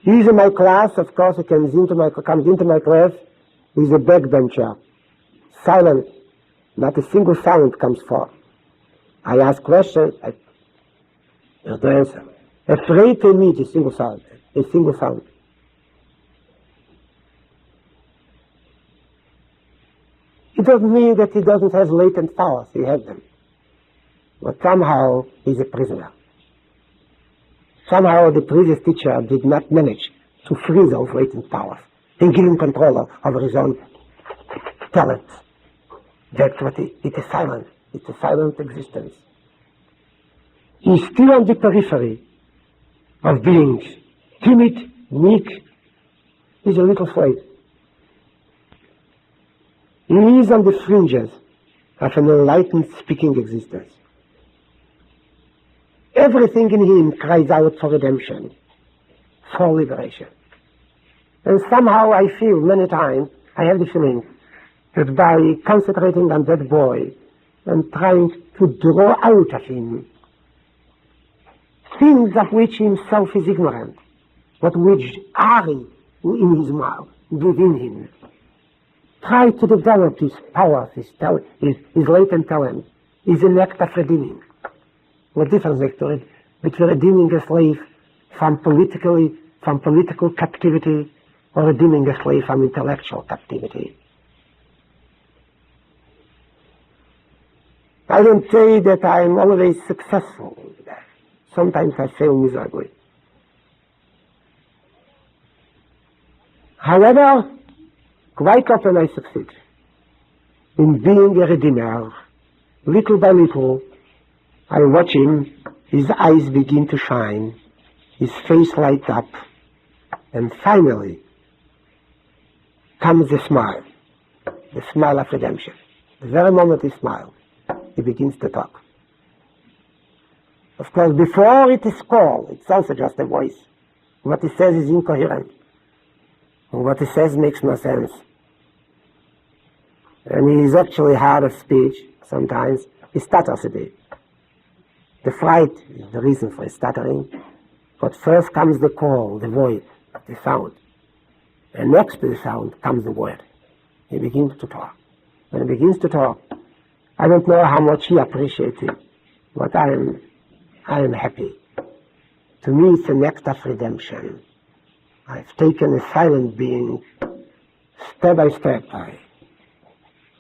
He's in my class, of course, he comes into my class, he's a backbencher. Silent, not a single sound comes forth. I ask questions, I have to answer. Afraid to meet a single sound. It doesn't mean that he doesn't have latent powers, he has them. But somehow he's a prisoner. Somehow the previous teacher did not manage to free those latent powers and give him control over his own talents. That's what it is silent. It's a silent existence. He's still on the periphery of beings. Timid, meek, he's a little afraid. He is on the fringes of an enlightened speaking existence. Everything in him cries out for redemption, for liberation. And somehow I feel many times, I have the feeling, that by concentrating on that boy and trying to draw out of him things of which himself is ignorant, but which are in his mouth, within him, try to develop his powers, his latent talent, is an act of redeeming. What difference makes it between redeeming a slave from political captivity or redeeming a slave from intellectual captivity? I don't say that I'm always successful. Sometimes I fail miserably. However, quite often I succeed in being a redeemer. Little by little, I watch him, his eyes begin to shine, his face lights up, and finally comes the smile of redemption. The very moment he smiles, he begins to talk. Of course, before it is called, it's also just a voice. What he says is incoherent. What he says makes no sense. And he is actually hard of speech sometimes. He stutters a bit. The fright is the reason for his stuttering. But first comes the call, the voice, the sound. And next to the sound comes the word. He begins to talk. When he begins to talk, I don't know how much he appreciates it, but I am happy. To me, it's an act of redemption. I've taken a silent being, step by step.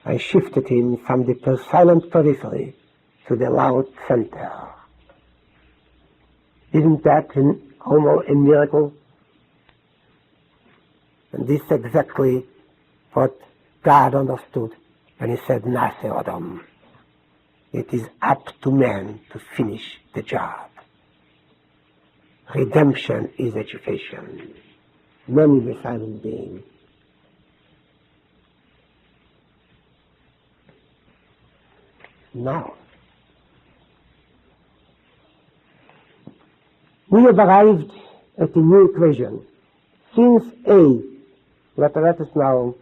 I shifted him from the silent periphery to the loud center. Isn't that almost a miracle? And this is exactly what God understood when he said, Nase Adam. It is up to man to finish the job. Redemption is education. Man is a silent being. Now, we have arrived at a new equation. Since A, let us now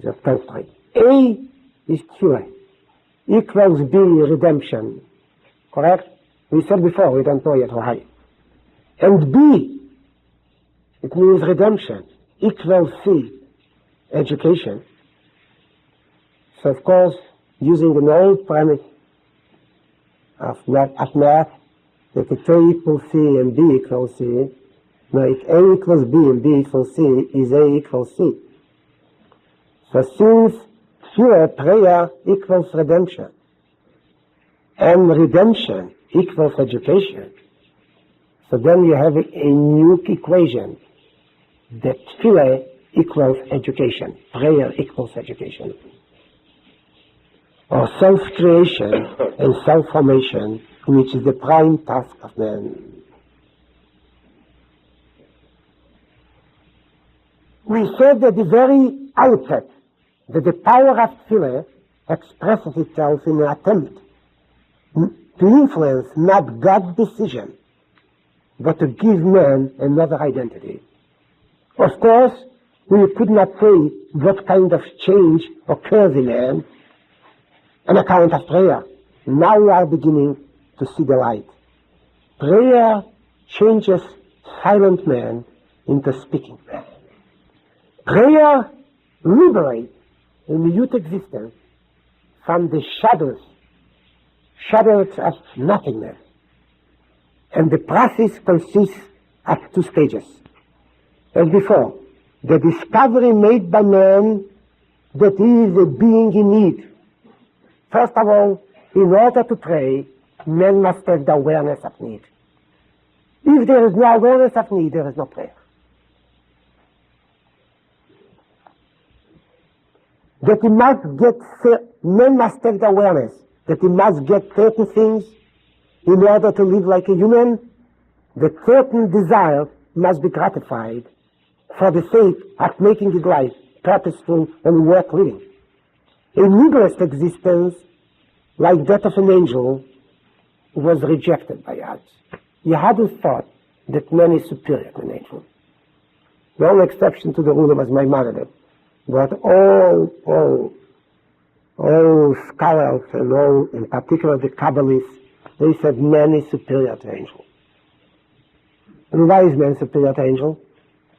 just concentrate. A is Q equals B, redemption. Correct? We said before, we don't know yet how high. And B it means redemption, equals C, education. So of course, using an old premise of math, that if A equals C and B equals C, now if A equals B and B equals C, is A equals C. So since here prayer equals redemption, and redemption equals education, so then you have a new equation that tefillah equals education, prayer equals education. Or self-creation and self-formation, which is the prime task of man. We said at the very outset that the power of tefillah expresses itself in an attempt to influence not God's decision, but to give man another identity. Of course, we could not say what kind of change occurs in man on account of prayer. Now we are beginning to see the light. Prayer changes silent man into speaking man. Prayer liberates a mute existence from the shadows of nothingness. And the process consists of two stages. As before, the discovery made by man that he is a being in need. First of all, in order to pray, man must have the awareness of need. If there is no awareness of need, there is no prayer. That he must man must have the awareness that he must get certain things in order to live like a human, that certain desires must be gratified for the sake of making his life purposeful and worth living. A needless existence, like that of an angel, was rejected by us. Yahadus thought that man is superior to an angel. The only exception to the rule was Maimonides. But all scholars and all, in particular the Kabbalists, they said man is superior to angel. And why is man superior to angel?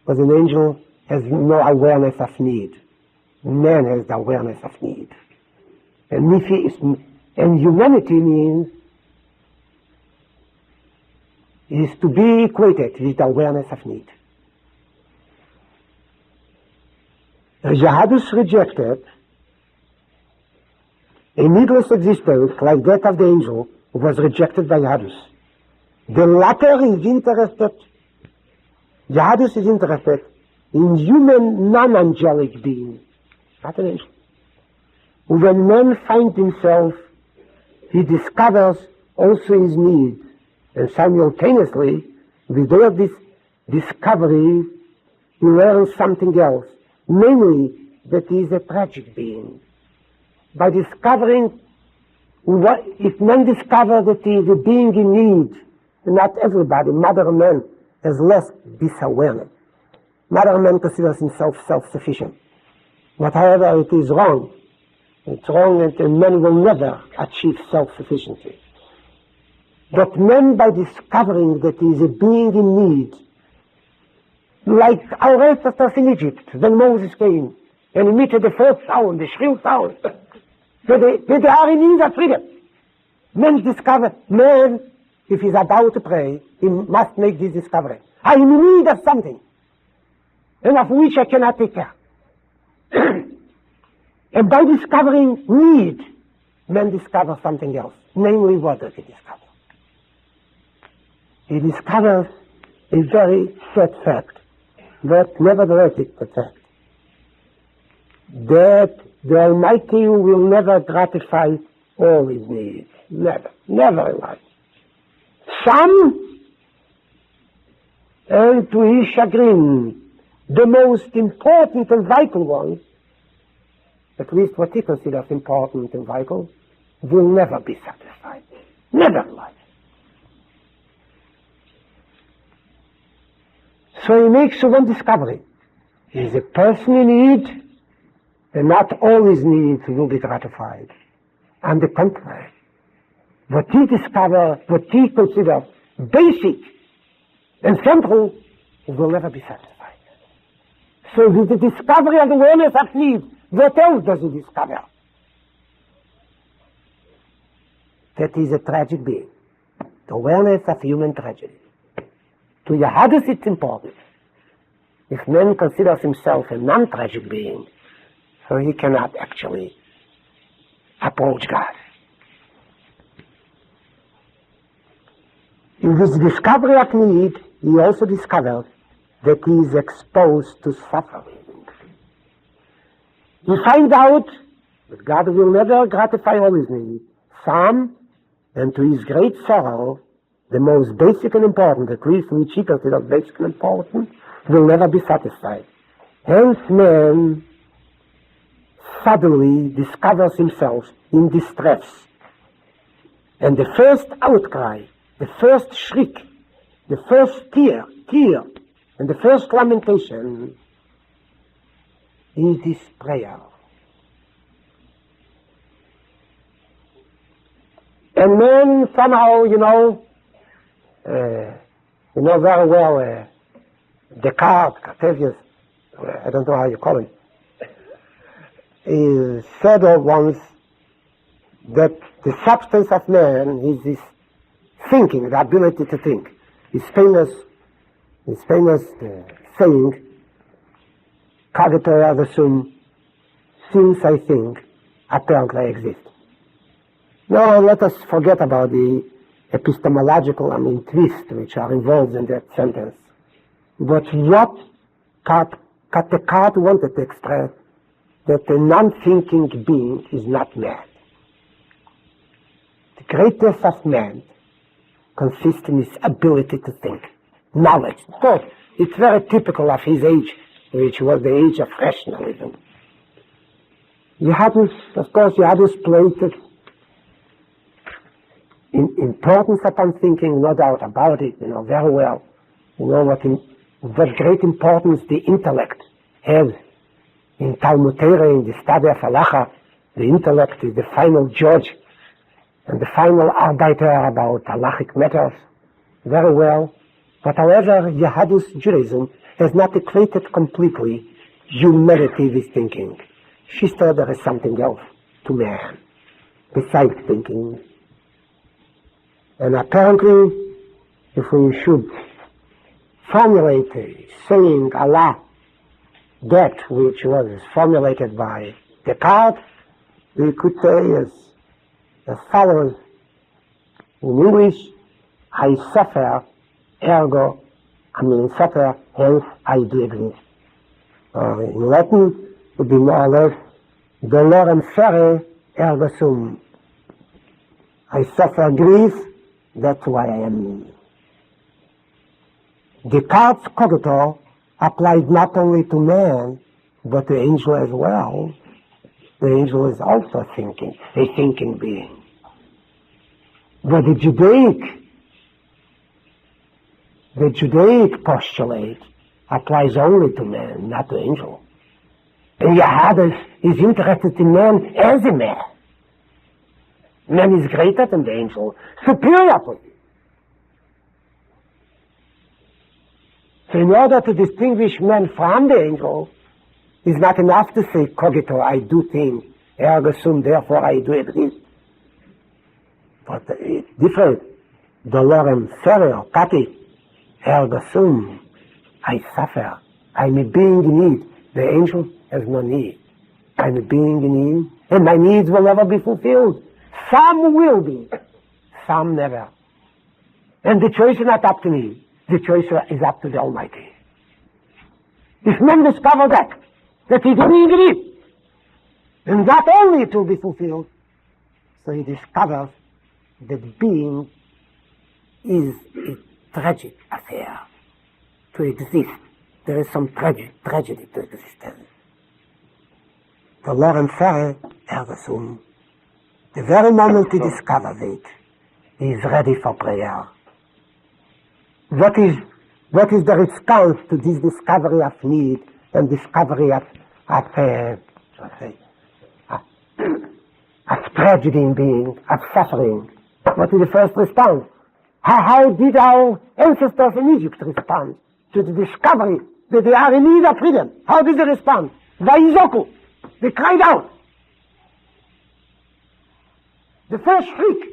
Because an angel has no awareness of need. Man has the awareness of need. And humanity means is to be equated with the awareness of need. Yahadus rejected a needless existence like that of the angel was rejected by Yahadus. The latter is interested, Yahadus is interested in human non-angelic beings, not an angel. When man finds himself, he discovers also his need, and simultaneously, with all this discovery, he learns something else, namely that he is a tragic being. By discovering if man discovers that he is a being in need, not everybody, modern man, has less this awareness. Modern man considers himself self-sufficient. But however, it is wrong. It's wrong, and man will never achieve self-sufficiency. But man, by discovering that he is a being in need, like our ancestors in Egypt, when Moses came and emitted the first sound, the shrill sound, that they are in need of freedom. Man discovered, man, if he's about to pray, he must make this discovery. I am in need of something, and of which I cannot take care. And by discovering need, man discovers something else. Namely, what does he discover? He discovers a very sad fact, but nevertheless it's a fact, that the Almighty will never gratify all his needs. Never. Never in life. Some, and to his chagrin, the most important and vital ones, at least what he considers important and vital, will never be satisfied. Never in life. So he makes one discovery. He is a person in need, and not all his needs will be gratified. On the contrary, what he discovers, what he considers basic and central, it will never be satisfied. So with the discovery and awareness of need, what else does he discover? That he is a tragic being. The awareness of human tragedy. To Yahadus it's important. If man considers himself a non-tragic being, so he cannot actually approach God. In this discovery of need, he also discovered that he is exposed to suffering. He finds out that God will never gratify all his needs. Some, and to his great sorrow, the most basic and important, at least which he considers basic and important, will never be satisfied. Hence man suddenly discovers himself in distress. And the first outcry, the first shriek, the first tear, and the first lamentation is this prayer. And then somehow, you know very well, Descartes, Cartesius, I don't know how you call him, he said once that the substance of man is this thinking, the ability to think. His famous saying, cogito ergo sum, since I think, apparently I exist. Now let us forget about the epistemological, twists which are involved in that sentence. But what Descartes wanted to express, that a non-thinking being is not mad. The greatness of man consists in his ability to think. Knowledge. So it's very typical of his age, which was the age of rationalism. Of course, Yahadus placed importance upon thinking, no doubt about it, very well. What great importance the intellect has in Talmud Torah, in the study of Halakha. The intellect is the final judge and the final arbiter about Halakhic matters. Very well. But however, Yahadus Judaism has not equated completely humanity with thinking. She said there is something else to man besides thinking. And apparently, if we should formulate saying Allah, that which was formulated by Descartes, we could say as follows. In English, I suffer, ergo, suffer, hence I do exist. In Latin, it would be more or less, dolorem fere, ergo sum. I suffer grief, that's why I am. Descartes' cogito applied not only to man, but to angel as well. The angel is also thinking, a thinking being. But the Judaic postulate applies only to man, not to angel. And Yahadus is interested in man as a man. Man is greater than the angel, superior to him. So in order to distinguish man from the angel, it's not enough to say cogito, I do think, ergo sum, therefore I do exist. But it's different. Dolorem fere, cati, ergo sum, I suffer. I'm a being in need. The angel has no need. I'm a being in need, and my needs will never be fulfilled. Some will be, some never. And the choice is not up to me. The choice is up to the Almighty. If men discover that he don't need it, and not only it will be fulfilled, so he discovers that being is a tragic affair. To exist, there is some tragedy to existence. Dolorem fere, ergo sum. The very moment he discovers it, he is ready for prayer. What is the response to this discovery of need and discovery of tragedy in being, of suffering? What is the first response? How did our ancestors in Egypt respond to the discovery that they are in need of freedom, how did they respond? Vayizoku. They cried out. The first shriek,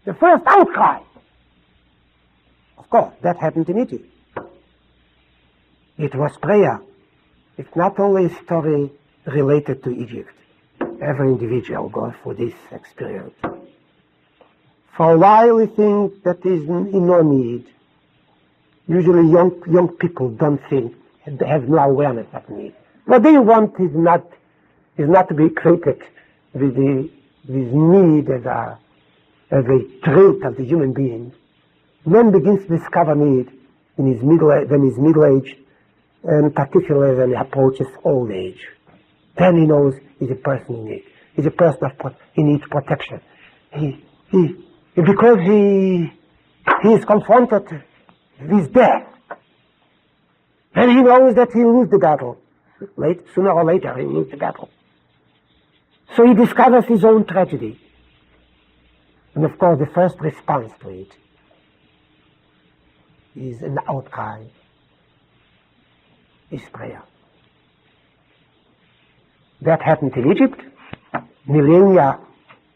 the first outcry. Of course, that happened in Egypt. It was prayer. It's not only a story related to Egypt. Every individual goes through this experience. For a while we think that is in no need. Usually young people don't think, they have no awareness of need. What they want is not to be created with this need as a trait of the human being. Man begins to discover need when he's middle-aged, and particularly when he approaches old age. Then he knows he's a person in need. He's a person he needs protection. Because he is confronted with death. And he knows that he'll lose the battle. Sooner or later he'll lose the battle. So he discovers his own tragedy. And of course the first response to it is an outcry, is prayer. That happened in Egypt millennia,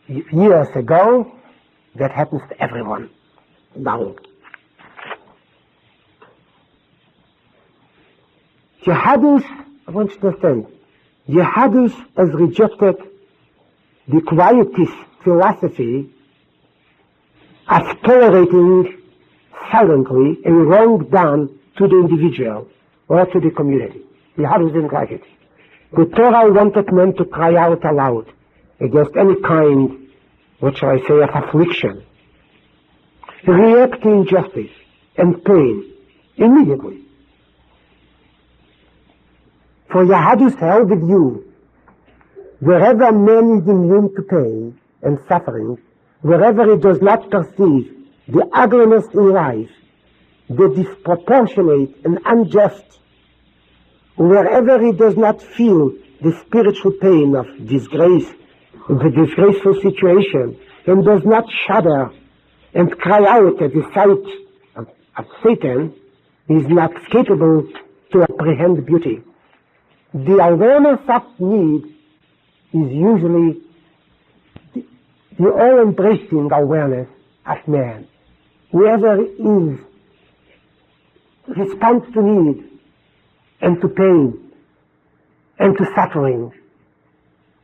years ago. That happens to everyone now. Jihadis, I want you to understand, Jihadis has rejected the quietist philosophy as tolerating silently a wrong done to the individual or to the community. Jihadis didn't like it. The Torah wanted men to cry out aloud against any kind, what shall I say, of affliction, react to injustice and pain immediately. For Yahadus held the view, wherever man is immune to pain and suffering, wherever he does not perceive the ugliness in life, the disproportionate and unjust, wherever he does not feel the spiritual pain of disgrace, the disgraceful situation, and does not shudder and cry out at the sight of Satan, is not capable to apprehend beauty. The awareness of need is usually the all-embracing awareness of man. Whoever is responds to need and to pain and to suffering,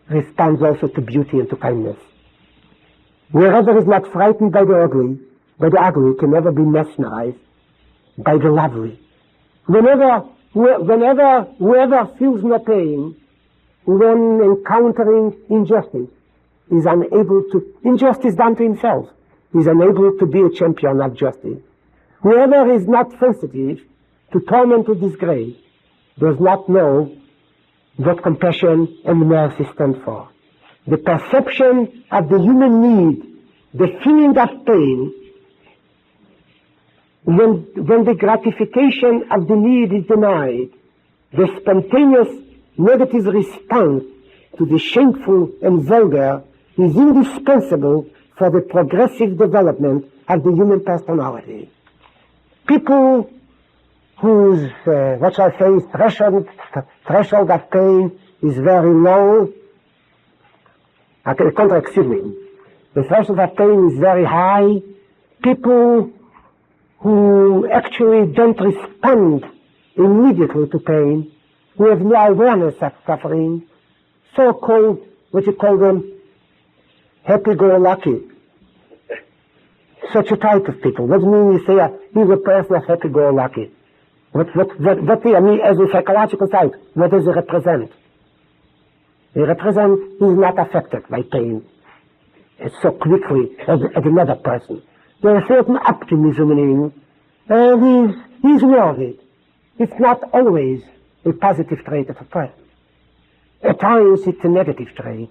responds also to beauty and to kindness. Wherever is not frightened by the ugly can never be mesmerized by the lovely. Whoever feels no pain when encountering injustice is unable to, injustice done to himself, is unable to be a champion of justice. Whoever is not sensitive to torment or disgrace does not know what compassion and mercy stand for. The perception of the human need, the feeling of pain, when the gratification of the need is denied, the spontaneous negative response to the shameful and vulgar is indispensable for the progressive development of the human personality. People whose, what shall I say, threshold of pain is very low, the threshold of pain is very high. People who actually don't respond immediately to pain, who have no awareness of suffering, so-called, what you call them, happy-go-lucky. Such a type of people. What do you mean you say he's a person of happy-go-lucky? What I mean, as a psychological type, what does it represent? It represents he's not affected by pain so quickly as another person. There is a certain optimism in him, and he's worthy. It's not always a positive trait of a person. At times it's a negative trait,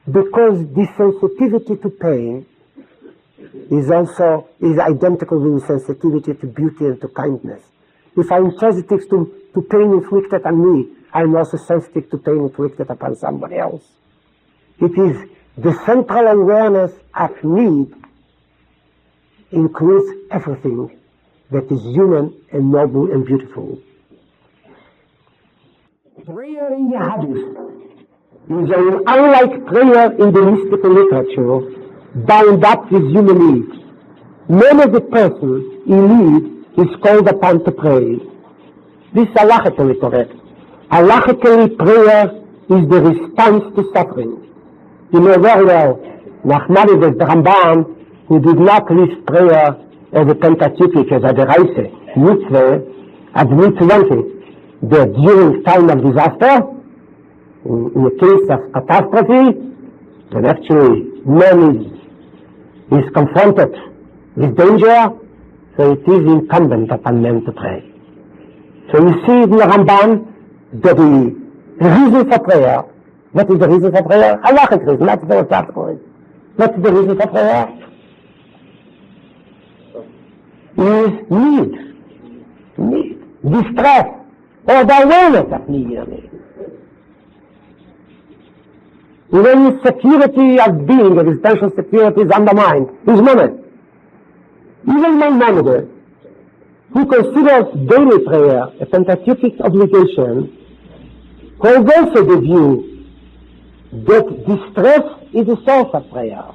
because the sensitivity to pain is identical with sensitivity to beauty and to kindness. If I'm sensitive to pain inflicted on me, I'm also sensitive to pain inflicted upon somebody else. It is the central awareness of need includes everything that is human and noble and beautiful. Prayer in Yahadus is, unlike prayer in the mystical literature, bound up with human needs. None of the person in need is called upon to pray. This is halachically correct. Halachically, prayer is the response to suffering. You know very well, Nachmanides, the Ramban, who did not list prayer as a Pentateuchic, as a Deraisa, mitzvah, as mitzvah, that during time of disaster, in the case of catastrophe, and actually man is confronted with danger, so it is incumbent upon men to pray. So you see in the Ramban that the reason for prayer, what is the reason for prayer? Halakhic reason, not philosophical reason. What is the reason for prayer? Is need, distress, or the awareness of need. When security of being, existential security is undermined, is moment. Even Maimonides, who considers daily prayer a Pentateuchic obligation, holds also the view that distress is the source of prayer.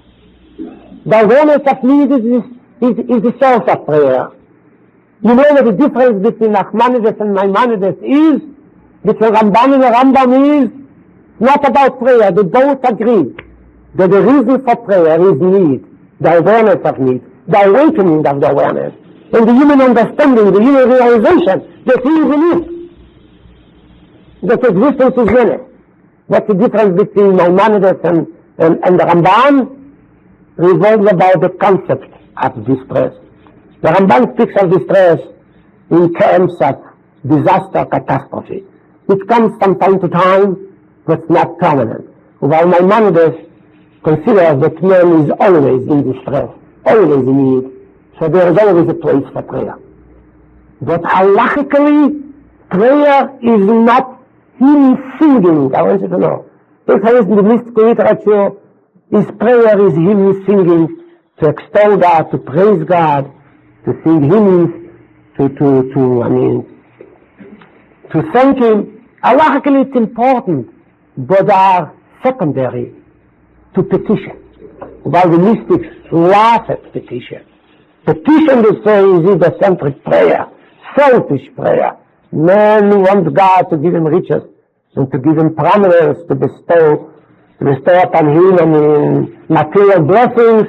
The awareness of need is the source of prayer. You know what the difference between Nachmanides and Maimonides is? Between Ramban and Rambam is not about prayer. They both agree that the reason for prayer is need, the awareness of need, the awakening of the awareness, and the human understanding, the human realization that he is in it, that existence is in it. What's the difference between Maimonides and the Ramban? Revolves about the concept of distress. The Ramban speaks of distress in terms of disaster, catastrophe. It comes from time to time, but it's not permanent. While Maimonides considers that man is always in distress, always in need, so there is always a place for prayer. But halachically, prayer is not him singing. I want you to know. If I listen to mystical literature, his prayer is him singing to extol God, to praise God, to sing hymns, to thank him. Halachically it's important, but they are secondary to petition. While the mystics laugh at petition. Petition, they say, is egocentric prayer, selfish prayer. Man wants God to give him riches and to give him prominence, to bestow upon him material blessings,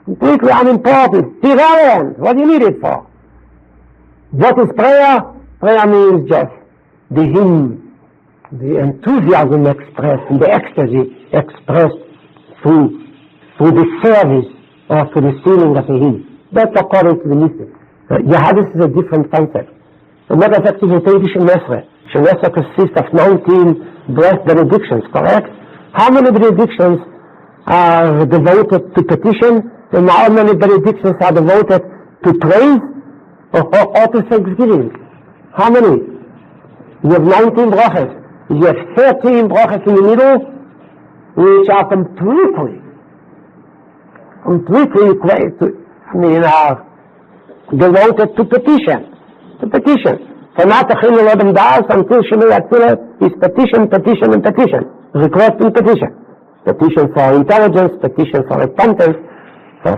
completely unimportant, irrelevant. What do you need it for? What is prayer? Prayer means just the hymn, the enthusiasm expressed, and the ecstasy expressed through the service or through the singing of a hymn. That's according to the mystics. Yahadus is a different concept. The matter of fact is a Teidish Shemesre. Shemesre consists of 19 blessed benedictions, correct? How many benedictions are devoted to petition, and how many benedictions are devoted to praise or to thanksgiving? How many? You have 19 brachas. You have 13 brachas in the middle, which are completely devoted to petition. Fanatachim Lodem Das until Shemay Atzilah is petition, and petition. Request and petition. Petition for intelligence, petition for repentance, for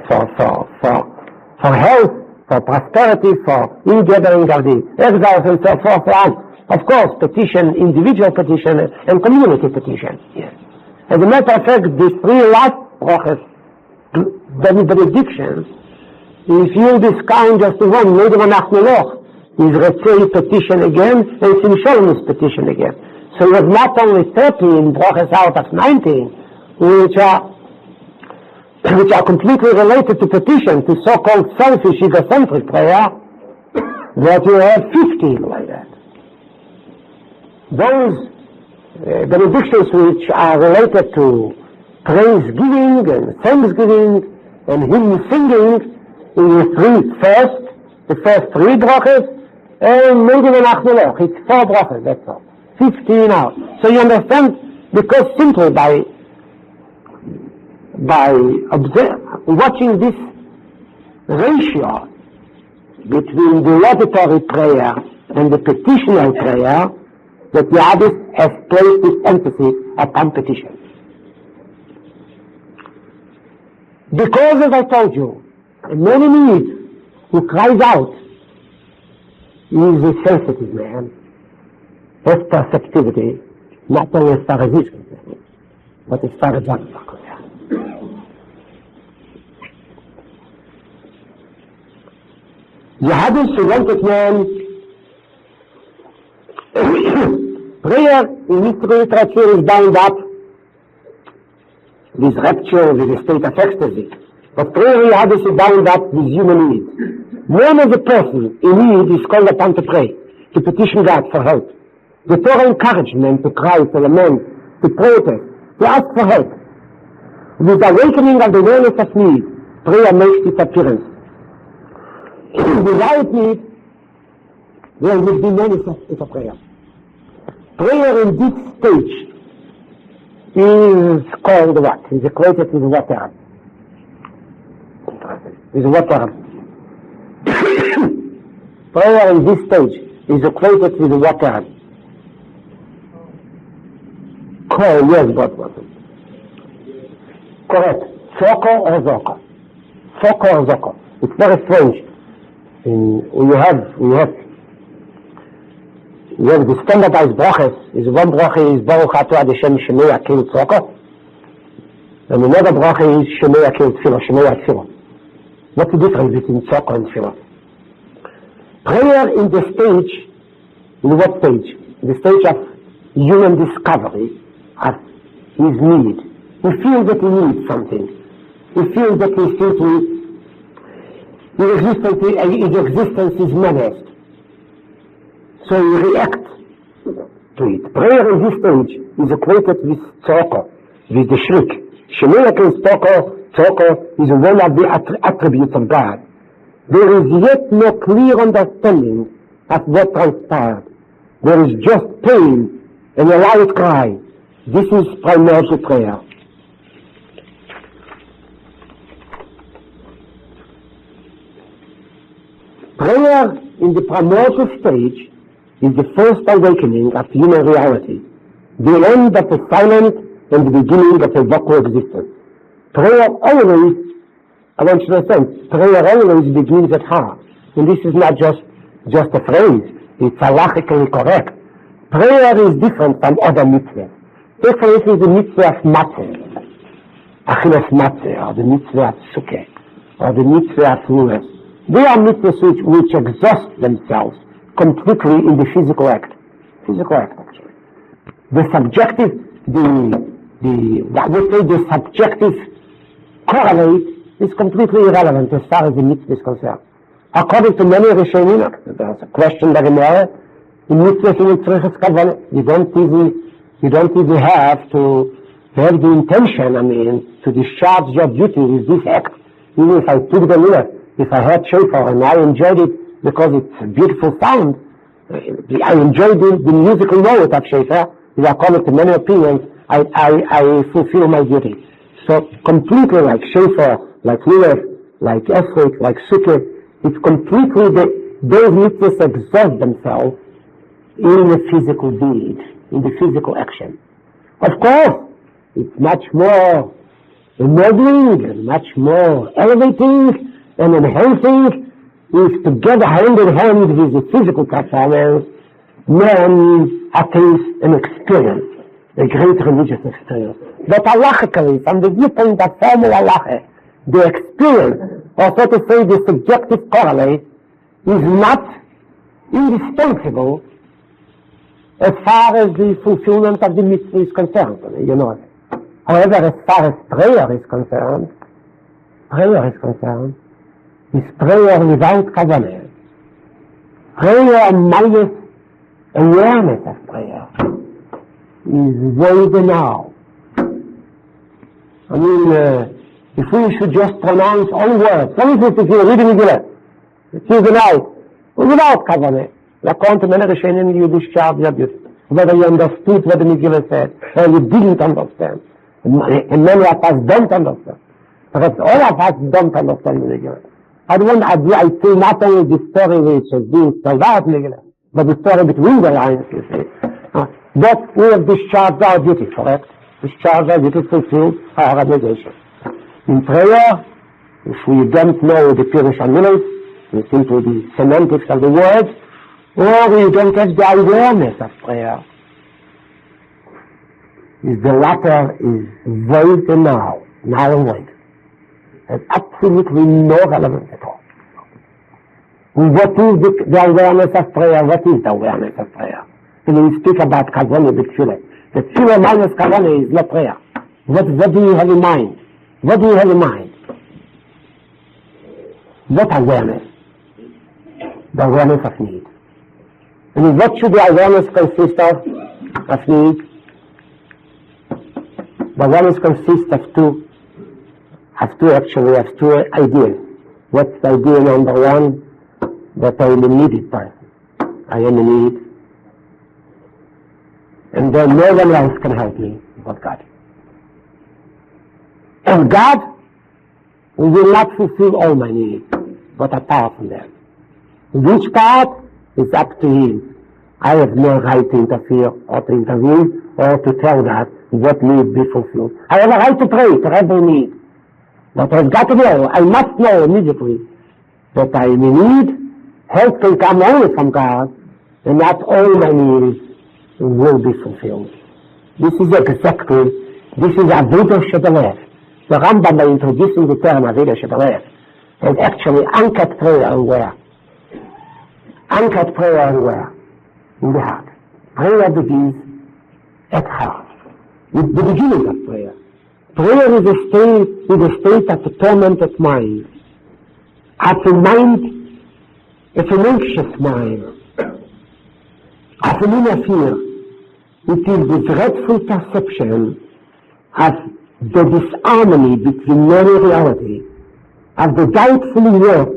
health, for prosperity, for ingathering of the exiles and so forth. Of course, petition, individual petition, and community petition. Yes. As a matter of fact, these three last brachas, benedictions, if you discount just the one, is Retzei petition again, and Simsholem is petition again. So you have not only 13 brachas out of 19, which are completely related to petition, to so-called selfish, egocentric prayer, but you have 15 like that. Those benedictions which are related to praise giving and thanksgiving and hymn singing in the first three brachas, and maybe it's 4 brachas, that's all. 15 out. So you understand, because simply by watching this ratio between the laudatory prayer and the petitional prayer that the Yahadus has placed its emphasis upon petition. Because, as I told you, a man in need who cries out is a sensitive man, has perceptivity, not only as far as he's concerned, but as far as others are concerned. Yahadus wanted man prayer in mystical literature is bound up with rapture, with a state of ecstasy. But prayer in Yahadus is bound up with human need. When a person in need is called upon to pray, to petition God for help, the Torah encouraged men to cry, to lament, to protest, to ask for help. With the awakening of the awareness of need, prayer makes its appearance. Without need, there will be many sources of prayer. Prayer in this stage is called what? Is equated with water. With water. Prayer in this stage is equated with water. Yes, but correct. Soko or Zoko. Soko or Zoko. It's very strange. We have the standardized brachas. Is one bracha is Baruch Atah Ad Hashem Shemei Akil Tzoko, and another bracha is Shemei Akil Tefillah, Shemei Tefillah. What's the difference between Tzoko and Tefillah? Prayer in the stage, in what stage? The stage of human discovery of his need. He feels that he needs something. He feels that he simply, his existence is menaced. So he reacts to it. Prayer in this stage is equated with tzoko, with the shriek. Shemei Akil tzoko is one of the attributes of God. There is yet no clear understanding of what transpired. There is just pain and a loud cry. This is primordial prayer. Prayer in the primordial stage is the first awakening of human reality, the end of the silent and the beginning of a vocal existence. Prayer always, I want you to understand, prayer always begins at heart. And this is not just a phrase, it's halachically correct. Prayer is different from other mitzvahs. Take for instance the mitzvah of matzah, achilas matzah, or the mitzvah of sukkah, or the mitzvah of lulas. They are mitzvahs which exhaust themselves completely in the physical act. Physical act, actually. The subjective, the subjective correlate is completely irrelevant as far as the mitzvah is concerned. According to many Rishonim, there's a question that in mitzvah you don't even have to have the intention, to discharge your duty with this act. Even if I took the mirror, if I heard shofar and I enjoyed it because it's a beautiful sound, I enjoyed the musical note of shofar, according to many opinions, I fulfill my duty. So completely like shofar, like mirror, like esrog, like sukkah, it's completely those mitzvahs exhaust themselves in the physical deed, in the physical action. Of course, it's much more ennobling and much more elevating and enhancing if together hand in hand with the physical performance, man attains an experience, a great religious experience. But halachically, from the viewpoint of formal halacha, the experience, or so to say the subjective correlate, is not indispensable as far as the fulfillment of the mitzvah is concerned. However, as far as prayer is concerned, is prayer without kavanah. Prayer minus awareness of prayer is way the now. If we should just pronounce all words, for instance, if you're reading Megillah, through the night, without kavanah, according to many Rishonim, you discharge your duty. Whether you understood what the Megillah said, or you didn't understand. And many of us don't understand. Perhaps all of us don't understand the Megillah. I say not only the story which is being spelled out, but the story between the lines, you see. That we have discharged our duty, correct? Discharged our duty to fulfill our obligation. In prayer, if we don't know the Pirush HaMilos, we simply the semantics of the words, or we don't have the awareness of prayer. The latter is void and now and void. Has absolutely no relevance at all. What is the awareness of prayer? What is the awareness of prayer? When we speak about Kavanah, the Tefillah. The Tefillah minus Kavanah is not prayer. What do you have in mind? What do you have in mind? What awareness? The awareness of need. And what should the awareness consist of need? The awareness consists of two ideas. What's the idea number one? That I am a needed person. I am in need. And then no one else can help me but God. And God will not fulfill all my needs, but a part from them. Which part is up to Him. I have no right to interfere or to intervene or to tell God what need be fulfilled. I have a right to pray for every need. But I've got to know, I must know immediately that I am in need. Help can come only from God, and not all my needs will be fulfilled. This is Avodah Shebelev. The Rambam, by introducing the term Avodah Shebelev, has actually anchored prayer on where? Anchored prayer on where? In the heart. Prayer begins at heart, with the beginning of prayer. Prayer is a state of a tormented mind, it's an anxious mind, of an inner fear. It is the dreadful perception of the disharmony between man and reality, of the doubtful worth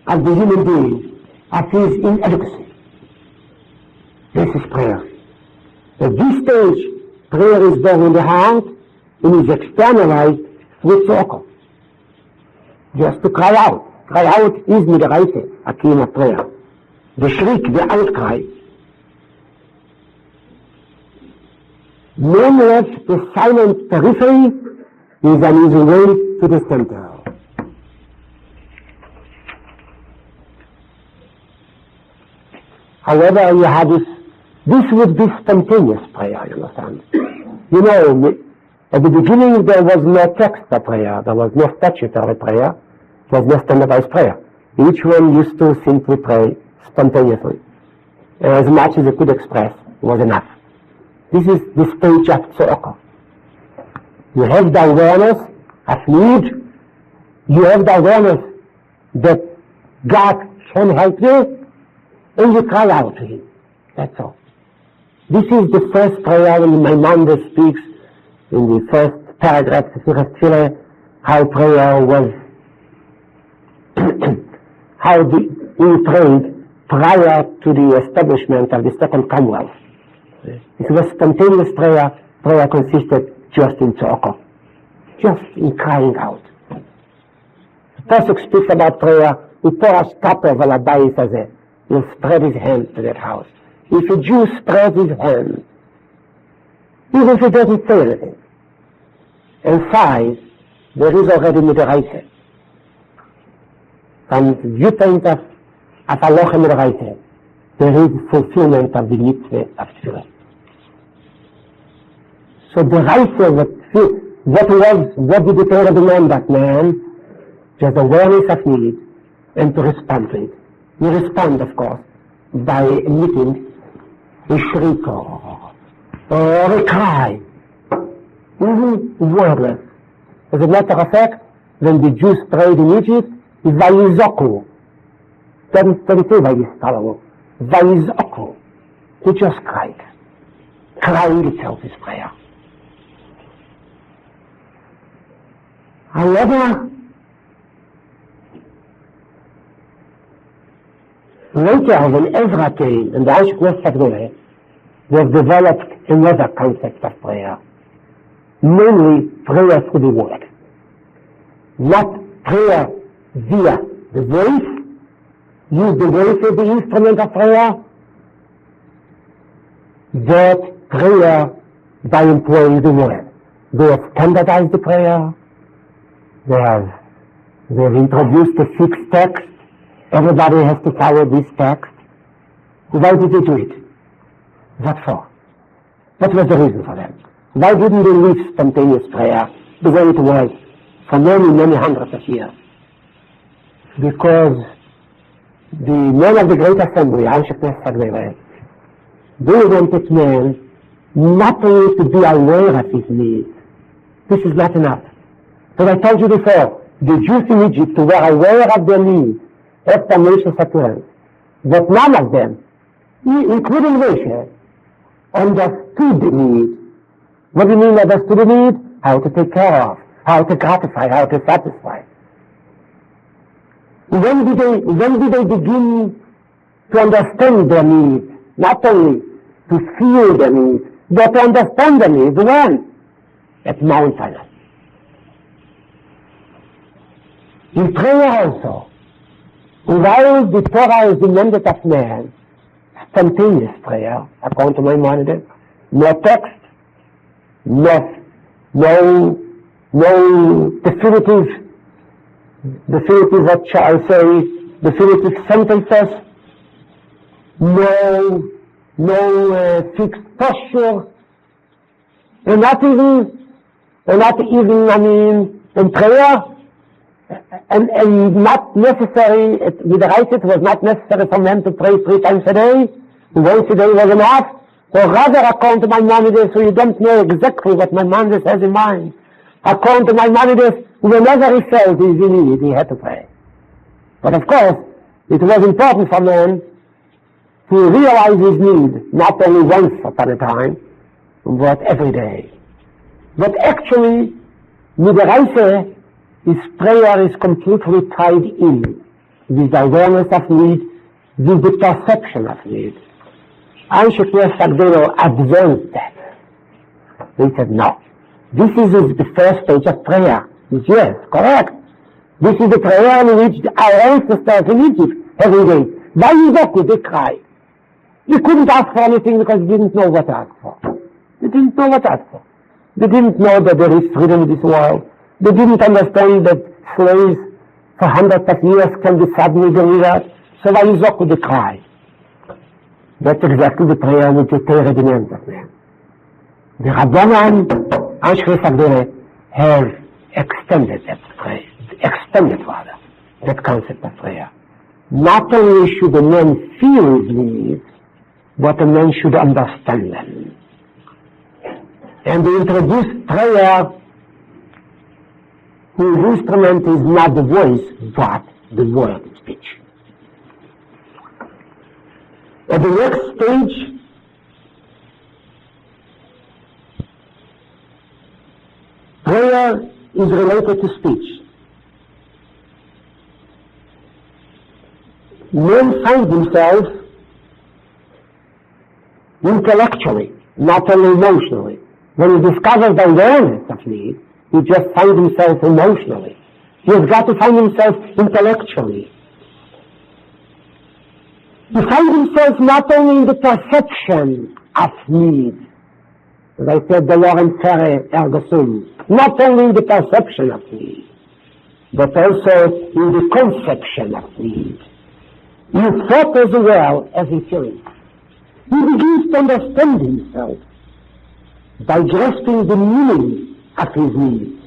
of the human being, of his inadequacy. This is prayer. At this stage, prayer is born in the heart and is externalized with tzedakah. Just to cry out. Cry out is midaraita, a key of prayer. The shriek, the outcry. Man left the silent periphery is an easy way to the center. However, you have this would be spontaneous prayer, you understand. You know, at the beginning there was no text for prayer, there was no statutory prayer, there was no standardized prayer. Each one used to simply pray spontaneously. As much as it could express was enough. This is the stage of tzedakah. You have the awareness of need, you have the awareness that God can help you, and you cry out to Him. That's all. This is the first prayer in my mind that speaks in the first paragraph of Tefillah, how prayer was, we prayed prior to the establishment of the Second Commonwealth. It was spontaneous prayer. Prayer consisted just in tzedakah, just in crying out. The Pasuk speaks about prayer. Rabbi says, he'll spread his hand to that house. If a Jew spreads his hand, even if he doesn't say anything, and sighs, there is already midaraita. From the viewpoint of Halakhic midaraita, there is fulfillment of the mitzvah of tefillah. So the raita, what did the Torah demand that man? Just awareness of need and to respond to it. You respond, of course, by emitting a shriek or a cry, even wordless. As a matter of fact, when the Jews prayed in Egypt, Vayizoku, doesn't say Vayistalahu, Vayizoku, he just cried. Crying itself is prayer. However, later when Ezra came and the Ashkenaz Sabbath, they have developed another concept of prayer, namely prayer through the word, not prayer via The voice, use the voice as the instrument of prayer. That prayer by employing the word. They have standardized the prayer. They have introduced a fixed text. Everybody has to follow this text. Why did they do it? What for? What was the reason for that? Why didn't they leave spontaneous prayer the way it was for many, many hundreds of years? Because the men of the Great Assembly, they wanted men not only to be aware of his needs. This is not enough. But I told you before, the Jews in Egypt were aware of their needs after Moshe's appearance. But none of them, including Moshe, understood the need. What do you mean understood the need? How to take care of, how to gratify, how to satisfy. When did they begin to understand their needs? Not only to feel their needs, but to understand their needs. When? At Mount Sinai. In prayer also, while the Torah is demanded of man, spontaneous prayer, according to Maimonides, no text, no definitive sentences, no fixed posture, and not even, in prayer, and not necessary, with the right, it was not necessary for men to pray 3 times a day. Once a day was enough. Or rather, according to Maimonides, so you don't know exactly what Maimonides has in mind. According to Maimonides, whenever he felt his need, he had to pray. But of course, it was important for man to realize his need, not only once upon a time, but every day. But actually, with the right, his prayer is completely tied in with the awareness of need, with the perception of need. Sagdero advanced that. He said, no. This is the first stage of prayer. Yes, correct. This is the prayer in which our ancestors in Egypt every day. By Yidoku, they cried. They couldn't ask for anything because they didn't know what to ask for. They didn't know what to ask for. They didn't know that there is freedom in this world. They didn't understand that slaves for hundreds of years can be suddenly delivered. So by Yidoku, they cried. That's exactly the prayer which the Torah demands of man. The Rabbanan, have extended that prayer, that concept of prayer. Not only should a man feel his needs, but a man should understand them. And they introduced prayer whose instrument is not the voice, but the word speech. At the next stage, prayer is related to speech. Men find themselves intellectually, not only emotionally. When he discovers the awareness of need, he just finds himself emotionally. He has got to find himself intellectually. He finds himself not only in the perception of need, as I said, the Loren Ferre ergo sum, not only in the perception of need, but also in the conception of need. He thought as well as he feels. He begins to understand himself by grasping the meaning of his needs.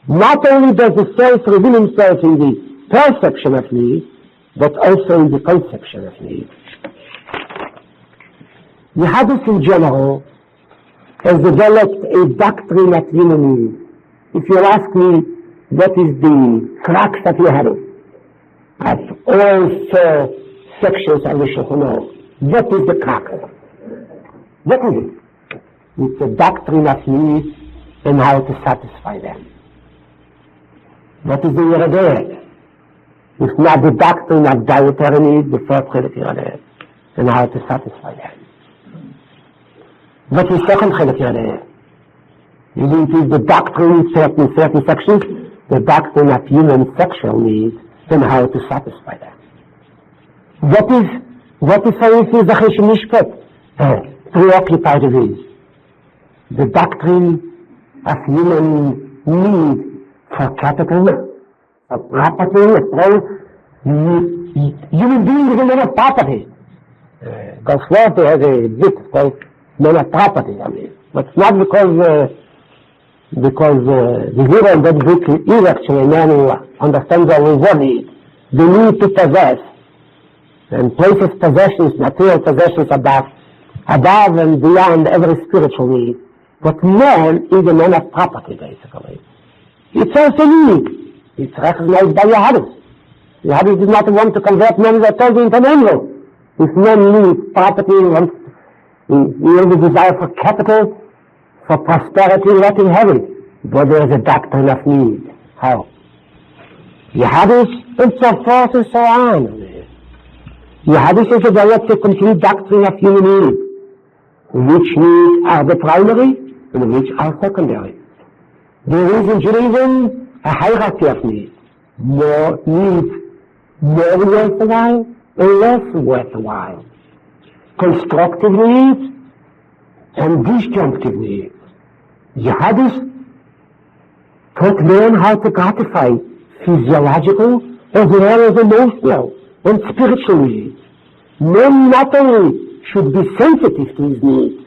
Not only does the self reveal himself in the perception of need, but also in the conception of need. The Hadith in general has developed a doctrine of human need. If you ask me what is the crux of your Hadith, of all 4 sections of the Shulchan Aruch, what is the crux? What is it? It's a doctrine of needs and how to satisfy them. What is the Yeradeh? It's not the doctrine of dietary needs, the 4 Chelek Yeradeh, and how to satisfy them. What is second Chelek Yeradeh? It is the doctrine in certain sections the doctrine of human sexual needs and how to satisfy them. What is for instance the Cheshmishpat preoccupied with? The doctrine of human need for capital, for property, human beings are not property. Goldsworthy has a book called Men of Property, but it's not because the hero in that book is actually a man who understands only one need, the need to possess, and places possessions, material possessions above and beyond every spiritual need. But man is a man of property, basically. It's also need. It's recognized by Yahadus. Yahadus does not want to convert men's authority into an animal. If men needs property, he has a desire for capital, for prosperity, let him have it. But there is a doctrine of need. How? Yahadus, and so forth and so on. Yahadus has developed a complete doctrine of human need, which needs are the primary and which are secondary. There is in Judaism a hierarchy of needs. More needs, more worthwhile, and less worthwhile. Constructive needs and disjunctive needs. Yahadus taught man how to gratify physiological as well as emotional and spiritual needs. Man not only should be sensitive to his needs,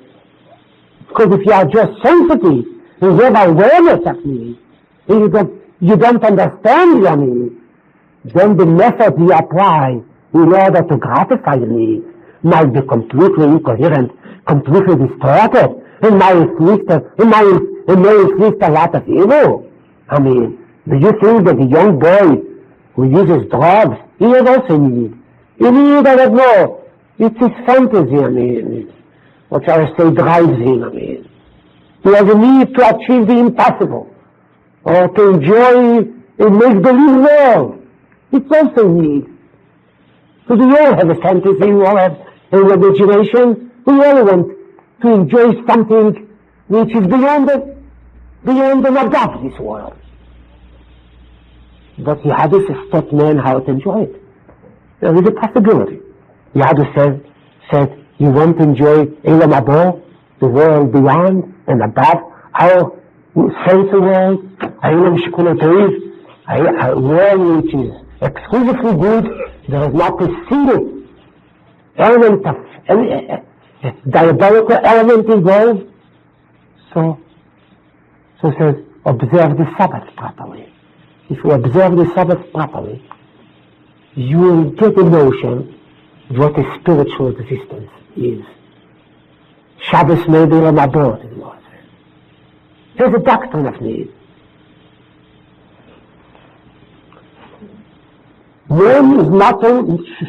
because if you are just sensitive, you have awareness of needs, and you don't understand your needs, then the method you apply in order to gratify the needs might be completely incoherent, completely distorted, and may inflict a lot of evil. Do you think that the young boy who uses drugs, he has also need? He need, I don't know. It's his fantasy, what shall I say, drives him, He has a need to achieve the impossible, or to enjoy a make-believe world. It's also need. So we all have a fantasy, we all have an imagination, we all want to enjoy something which is beyond and above this world. But Yahadus has taught man how to enjoy it. There is a possibility. Yahadus said, you want to enjoy Elam Haba, the world beyond and above, our sense world, Elam Shekunoteis, a world which is exclusively good. There is not a single element of diabolical element involved. So says, observe the Sabbath properly. If you observe the Sabbath properly, you will get a notion of what a spiritual existence is. Shabbos made Elam Haba, the Lord says. There's a doctrine of need. Man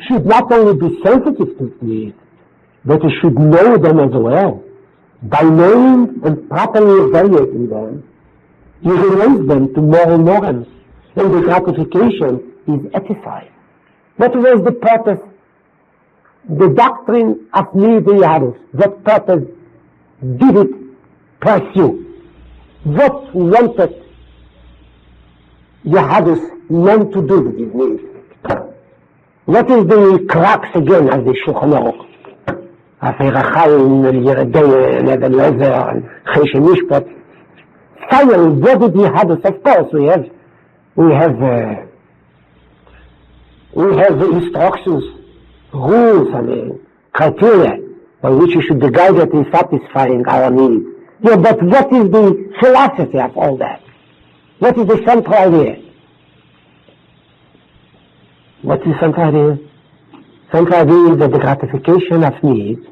should not only be sensitive to needs, but he should know them as well. By knowing and properly evaluating them, he relates them to moral norms, and the gratification is edified. What was the purpose? The doctrine of need in Yahadus. What purpose did it pursue? What wanted Yahadus meant to do with his needs? What is the crux again of the Shulchan Aruch? Afei and Yeridei and Eben Lezer and Chesed Mishpat. Finally, what did Yahadus? Of course, we have the instructions, rules, criteria by which we should be guided in satisfying our needs. Yeah, but what is the philosophy of all that? What is the central idea? What is the central idea? Central idea is that the gratification of needs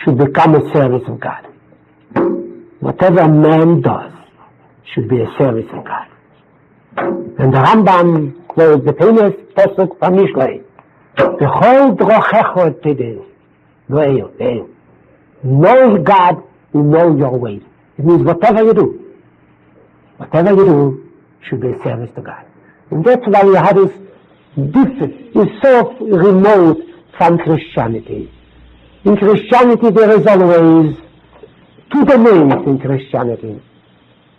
should become a service of God. Whatever man does should be a service of God. And the Rambam quotes the famous pasuk from Mishlei, "B'chol drochecho et tidei." Know God, you know your ways. It means whatever you do should be a service to God. And that's why Yahadus is so remote from Christianity. In Christianity there is always two domains in Christianity.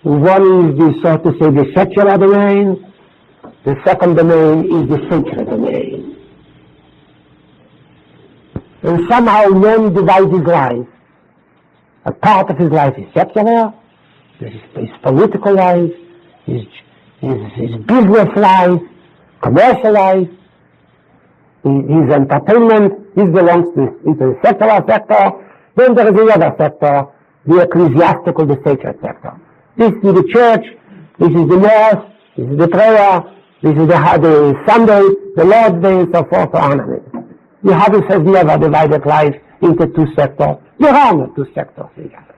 One is the, so to say, the secular domain, The second domain is the sacred domain. And somehow man divides his life. A part of his life is secular, his political life, his business life, commercial life, his entertainment. This belongs into the secular sector. Then there is the other sector, the ecclesiastical, the sacred sector. This is the church, this is the mosque, this is the prayer, this is the Sunday, the Lord's Day, and so forth, so on. The Hadith has never divided life into two sectors. There are no two sectors in God.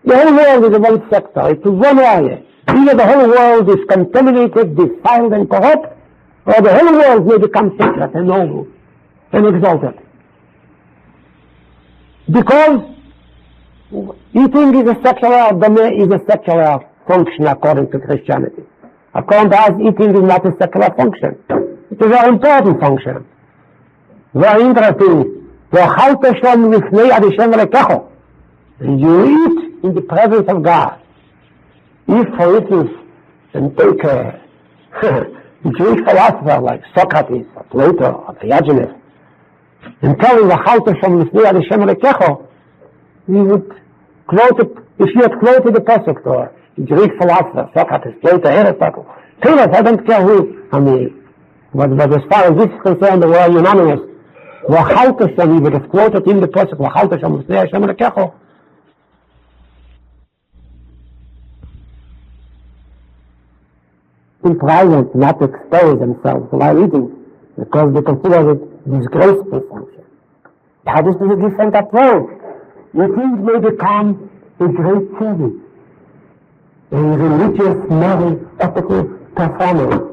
The whole world is one sector, it's one area. Either the whole world is contaminated, defiled, and corrupt, or the whole world may become sacred and noble and exalted. Because eating is a secular function according to Christianity. According to us, eating is not a secular function. It is a very important function. Very interesting. And you eat in the presence of God. If, for instance, and take a Jewish philosopher like Socrates, or Plato, or Diogenes, and tell him he would quote it, if you had quoted the pasuk to a Greek philosopher, Socrates, Plato, Aristotle, tell us, I don't care who, but as far as this is concerned, they were unanimous. He would have quoted in the pasuk, in private, not to expose themselves while eating, because they consider it disgraceful function. Now this is a different approach. Eating may become a great service, a religious, moral, ethical performance,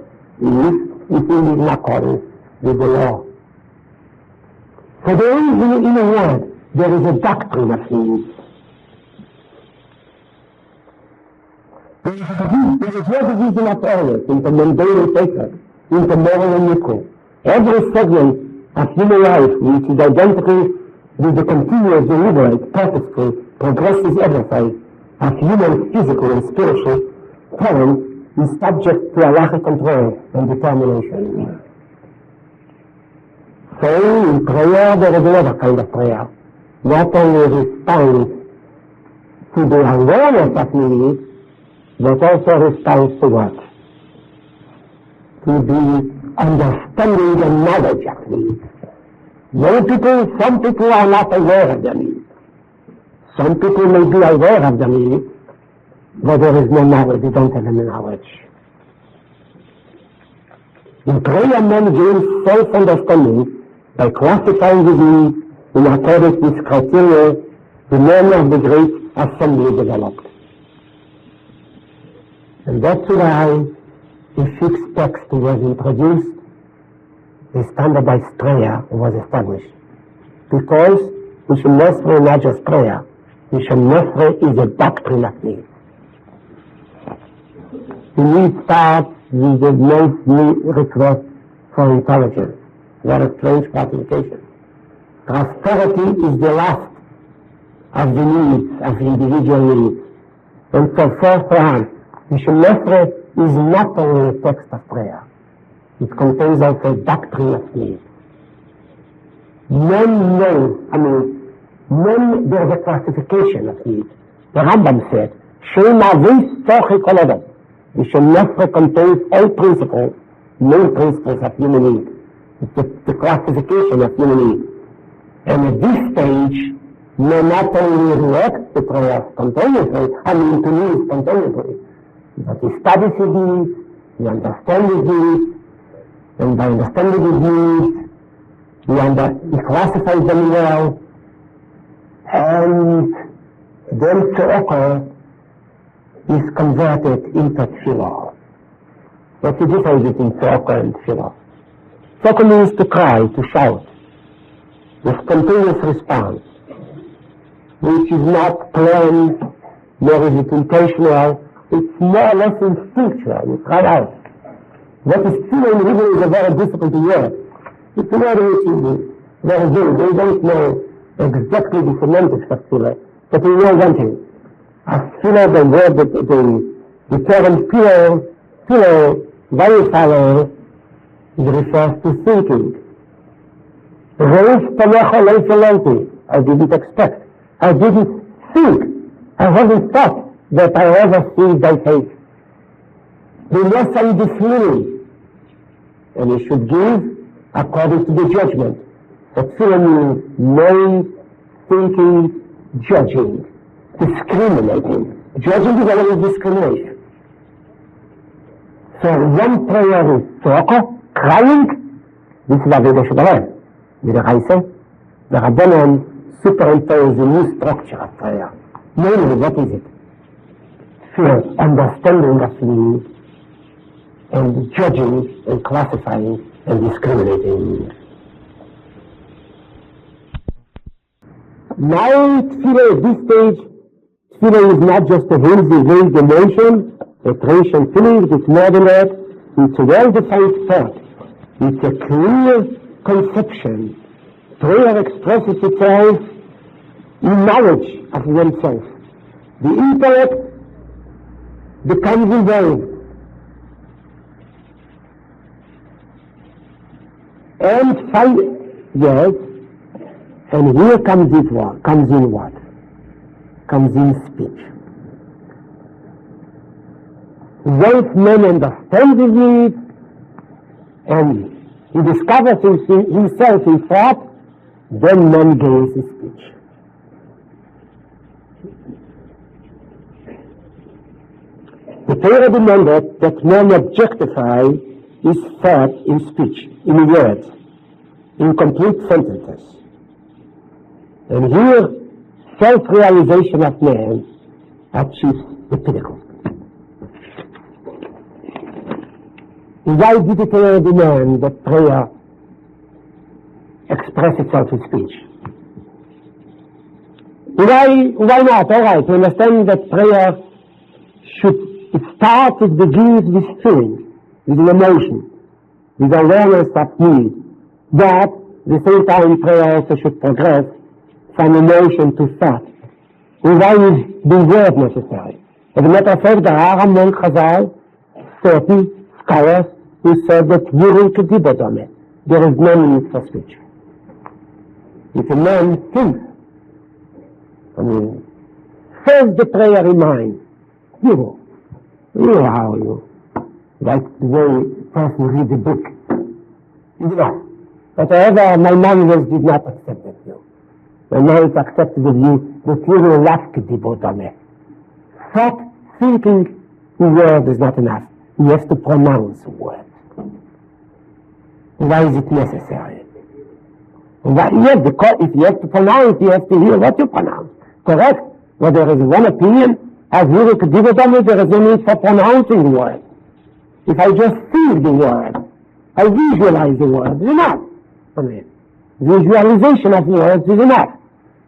if eating is in accordance with the law. So there is, in a word, there is a doctrine of things. There is no division of orders into mundane and sacred, into moral and equal. Every segment of human life which is identical with the continuous, deliberate, purposeful, progressive exercise of human physical and spiritual talent is subject to Halakhic control and determination. So in prayer there is another kind of prayer. Not only response to the awareness of needs, but also response to what? To the understanding and knowledge of needs. Some people are not aware of their needs. Some people may be aware of their needs, but there is no knowledge, they don't have any knowledge. In prayer, man gains self-understanding by classifying his needs in accordance with criteria the men of the great assembly developed. And that's why a fixed text was introduced, a standardized prayer was established. Because Mishum Nesre is not just prayer, Mishum Nesre is a doctrine of needs. The need starts with the most request for intelligence. Very strange classification. Prosperity is the last of the needs, of individual needs. And so firsthand, Mishum Nesre is not only a text of prayer. It contains also a doctrine of needs. There's a classification of needs. The Rambam said, Shema vis tochi kol adam. Mishum Nesre contains all principles, main principles of human needs. It's the classification of human needs. And at this stage, may not only react to prayer spontaneously, to needs spontaneously, but he studies his needs, he understands his needs, and by understanding his needs, he classifies them well, and then tzedakah is converted into tefillah. What's the difference between tzedakah and tefillah? Tzedakah means to cry, to shout, the spontaneous response, which is not planned, nor is it intentional. It's more or less instinctual. You cry out. What is tefillah in Hebrew is a very difficult word. It's a word which is very good. They don't know exactly the semantics of tefillah, but we know one thing. As tefillah, the word, the term pillow Vayifalel refers to thinking. I didn't expect. I didn't think. I haven't thought that I ever see by faith. The less I feeling, and you should give according to the judgment. But feeling means knowing, thinking, judging, discriminating. Judging is always discrimination. So one prayer is talk, crying, this is Avodah Shabbat. With the Reise, the Rabbanon superimpose a new structure of prayer. Namely, what is it? Fear, understanding of me, and judging, and classifying, and discriminating. Now, Tefillah at this stage, Tefillah is not just a hazy, vague emotion, a transient feeling, it's more than that. It's a well-defined thought. It's a clear conception. Prayer expresses itself in knowledge of oneself. The intellect becomes involved. And yes, and here comes in what? Comes in speech. Once man understands it, and he discovers himself in thought, then man gains his speech. The Torah demanded that man objectify his thought in speech, in words, in complete sentences. And here, self-realization of man achieves the pinnacle. Why did the Torah demand that prayer express itself in speech? Why not? All right, to understand that prayer it begins with feeling, with an emotion, with awareness of need. But at the same time, prayer also should progress from emotion to thought. And why is the word necessary? As a matter of fact, there are among Chazal certain scholars who said that there is no need for speech. If a man thinks, says the prayer in mind, you know how you, like the way a person reads a book. But however, my mind did not accept that view. My mind accepted the view that you will lack the bottom. Thought, thinking, the word is not enough. You have to pronounce a word. Why is it necessary? Yes, because if you have to pronounce, you have to hear what you pronounce. Correct? Well, there is one opinion, as there is no need for pronouncing the word. If I just think the word, I visualize the word, it's enough. Visualization of the words is enough.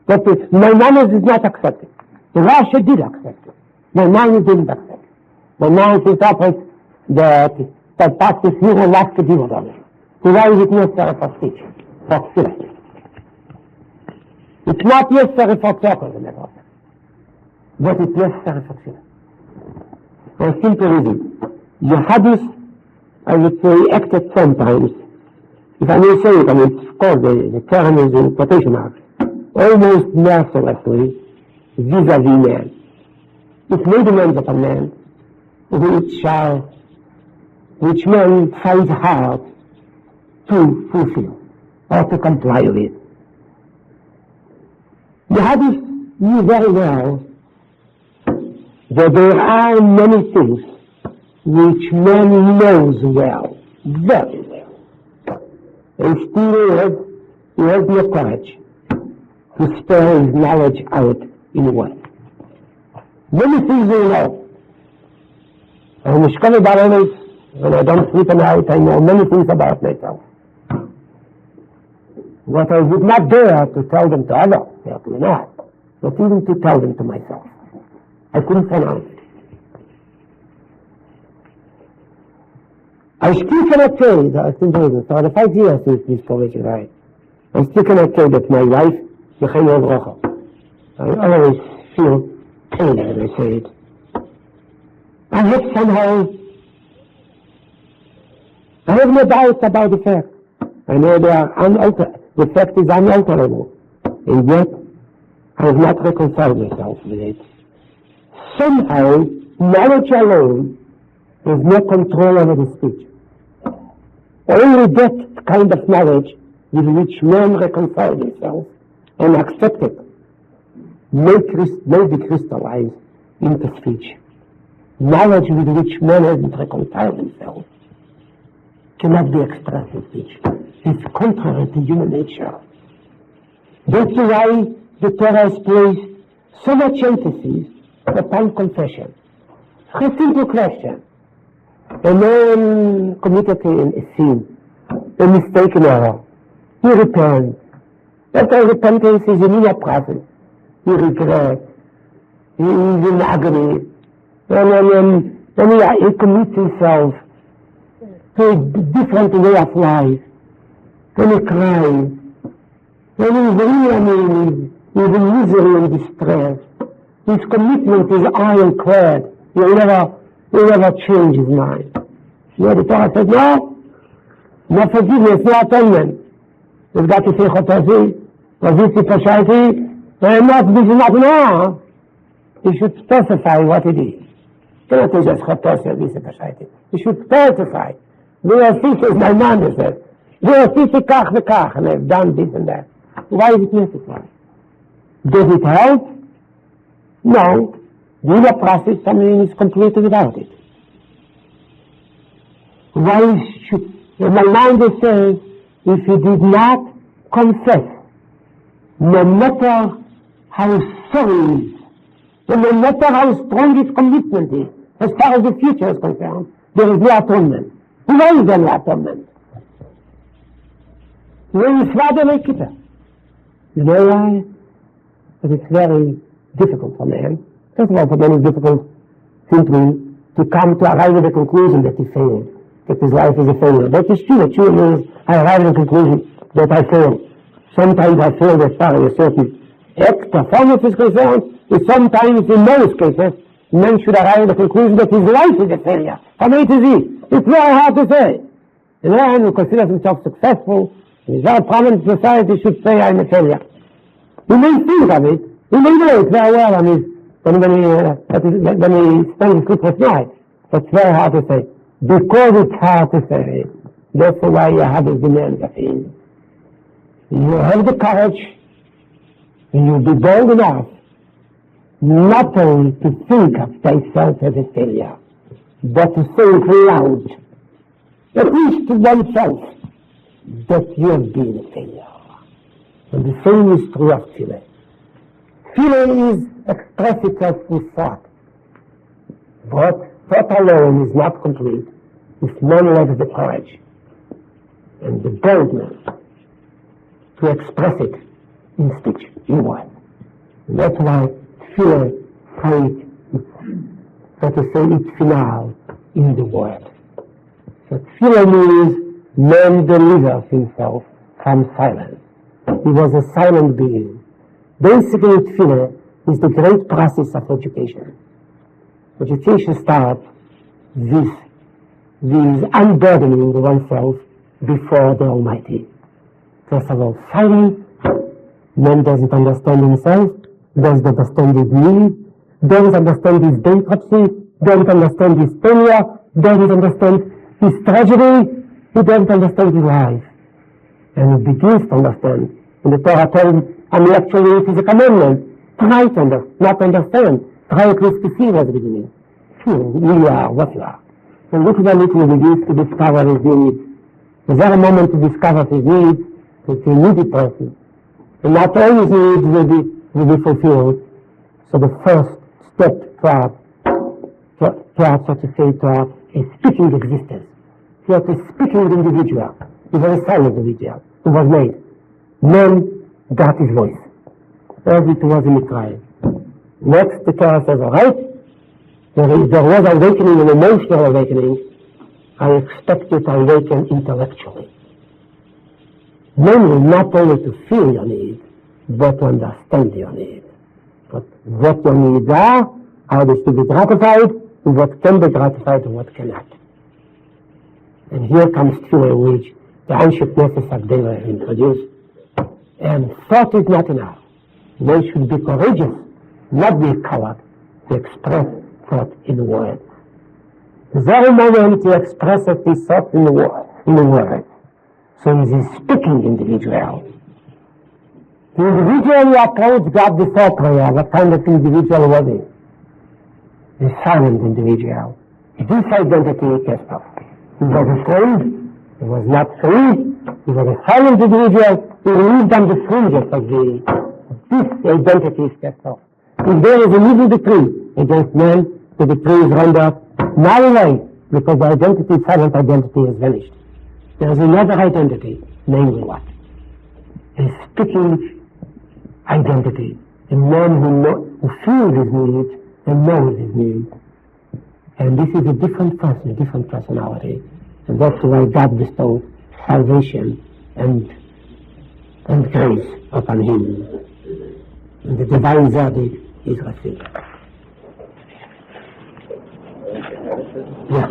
But my mind is not accepted. The Rashi did accept it. My mind didn't accept it. My mind interprets that part is here and last to deal with it. So why is it necessary for speech? For speech. It's not necessary for circles, but it's necessary for speech. For a simple reason. Yehadus, I would say, acted sometimes, if I may say it, of course the term is in quotation marks, almost mercilessly vis-a-vis man. It may demand upon man, which man finds hard to fulfill or to comply with. The Hadith knew very well that there are many things which man knows well, very well, and still he has the courage to spare his knowledge out in words. Many things we know. And when I don't sleep at night, I know many things about myself. What I would not dare to tell them to others, certainly not, but even to tell them to myself. I couldn't pronounce it. I still cannot say that, for the 5 years since this college, I still cannot say that my wife, I always feel pain when I say it. I have somehow I have no doubt about the fact. I know the fact is unalterable, and yet I have not reconciled myself with it. Somehow, knowledge alone has no control over the speech. Only that kind of knowledge with which man reconciles himself and accepts it may be crystallized into speech. Knowledge with which man hasn't reconciled himself cannot be expressed in speech. It's contrary to human nature. That's why the Torah has placed so much emphasis upon confession. A simple question. A man committed a sin, a mistake, an error. He repents. After repentance is an inner process. He regrets. He is in agony. And he commits himself to a different way of life. And he cries. And he's in misery and distress. His commitment is ironclad. He'll never change his mind. The Torah says, no forgiveness, no atonement. You've got to say chotosi, raziti pashaiti, and this is not enough. You should specify what it is. You cannot say just chotosi, raziti pashaiti. You should specify. My mom said, and I've done this and that. Why is it necessary? Does it help? No. The inner process, something is completed without it. Why should... My mind says, if you did not confess, no matter how sorry it is, and no matter how strong its commitment is, as far as the future is concerned, there is no atonement. Why is there no atonement? When you swallow like it, you know why? Because it's very difficult for man. First of all, for man it's difficult simply to arrive at the conclusion that he failed, that his life is a failure. That is true. True means I arrive at the conclusion that I failed. Sometimes I failed as far as a certain act, performance is concerned, and sometimes, in most cases, man should arrive at the conclusion that his life is a failure. From A to Z. It's very hard to say. A man who considers himself successful, in his very prominent society, should say, I'm a failure. He may think of it. He may know it very well when he spends his sleepless night. But it's very hard to say. Because it's hard to say, that's why you have the demands of him. You have the courage, and you'll be bold enough not only to think of thyself as a failure, but to say it loud, at least to oneself, that you have been a failure. And the same is true of Tefillah. Tefillah is express itself with thought. But thought alone is not complete if man lacks the courage and the boldness to express it in speech, in words. And that's why Tefillah finds so to say its finale in the word. So Tefillah means man delivers himself from silence. He was a silent being. Basically, Tefillah is the great process of education. Education starts with unburdening oneself before the Almighty. First of all, silence. Man doesn't understand himself, doesn't understand his needs, doesn't understand his bankruptcy, doesn't understand his failure, doesn't understand his tragedy, he doesn't understand his life. And he begins to understand. And the Torah tells him, actually it is a commandment. Try to not understand. Try at least to see what's beginning. Who you are, what you are. And little by little he begins to discover his needs. Is there a moment to discover his needs? It's a needy person. And not all his needs will be fulfilled. So the first step toward so to say, toward a speaking existence. Toward a speaking individual. He was a silent individual who was made. Man got his voice. As it was in Israel. Next, the Torah says, all right, there was awakening, an emotional awakening. I expect you to awaken intellectually. Namely, not only to feel your need, but to understand your need. But what your needs are, how they should be gratified, and what can be gratified and what cannot. And here comes to which the Anship Nefesh Deva introduced. And thought is not enough. One should be courageous, not be a coward, to express thought in words. The very moment he expresses his thought in the word, so he is a speaking individual. The individual who approaches God before prayer, what kind of individual was he? A silent individual. This identity cast off. He was afraid, he was not free, he was a silent individual, he lived on the fringes of this identity is cast off. If there is a evil decree against man, the decree is rendered null and void, because the identity, silent identity, is vanished. There is another identity, namely what? A speaking identity, a man who feels his needs and knows his needs. And this is a different person, a different personality. And that's why God bestowed salvation and grace upon him. And the divine verdict is received. Yeah.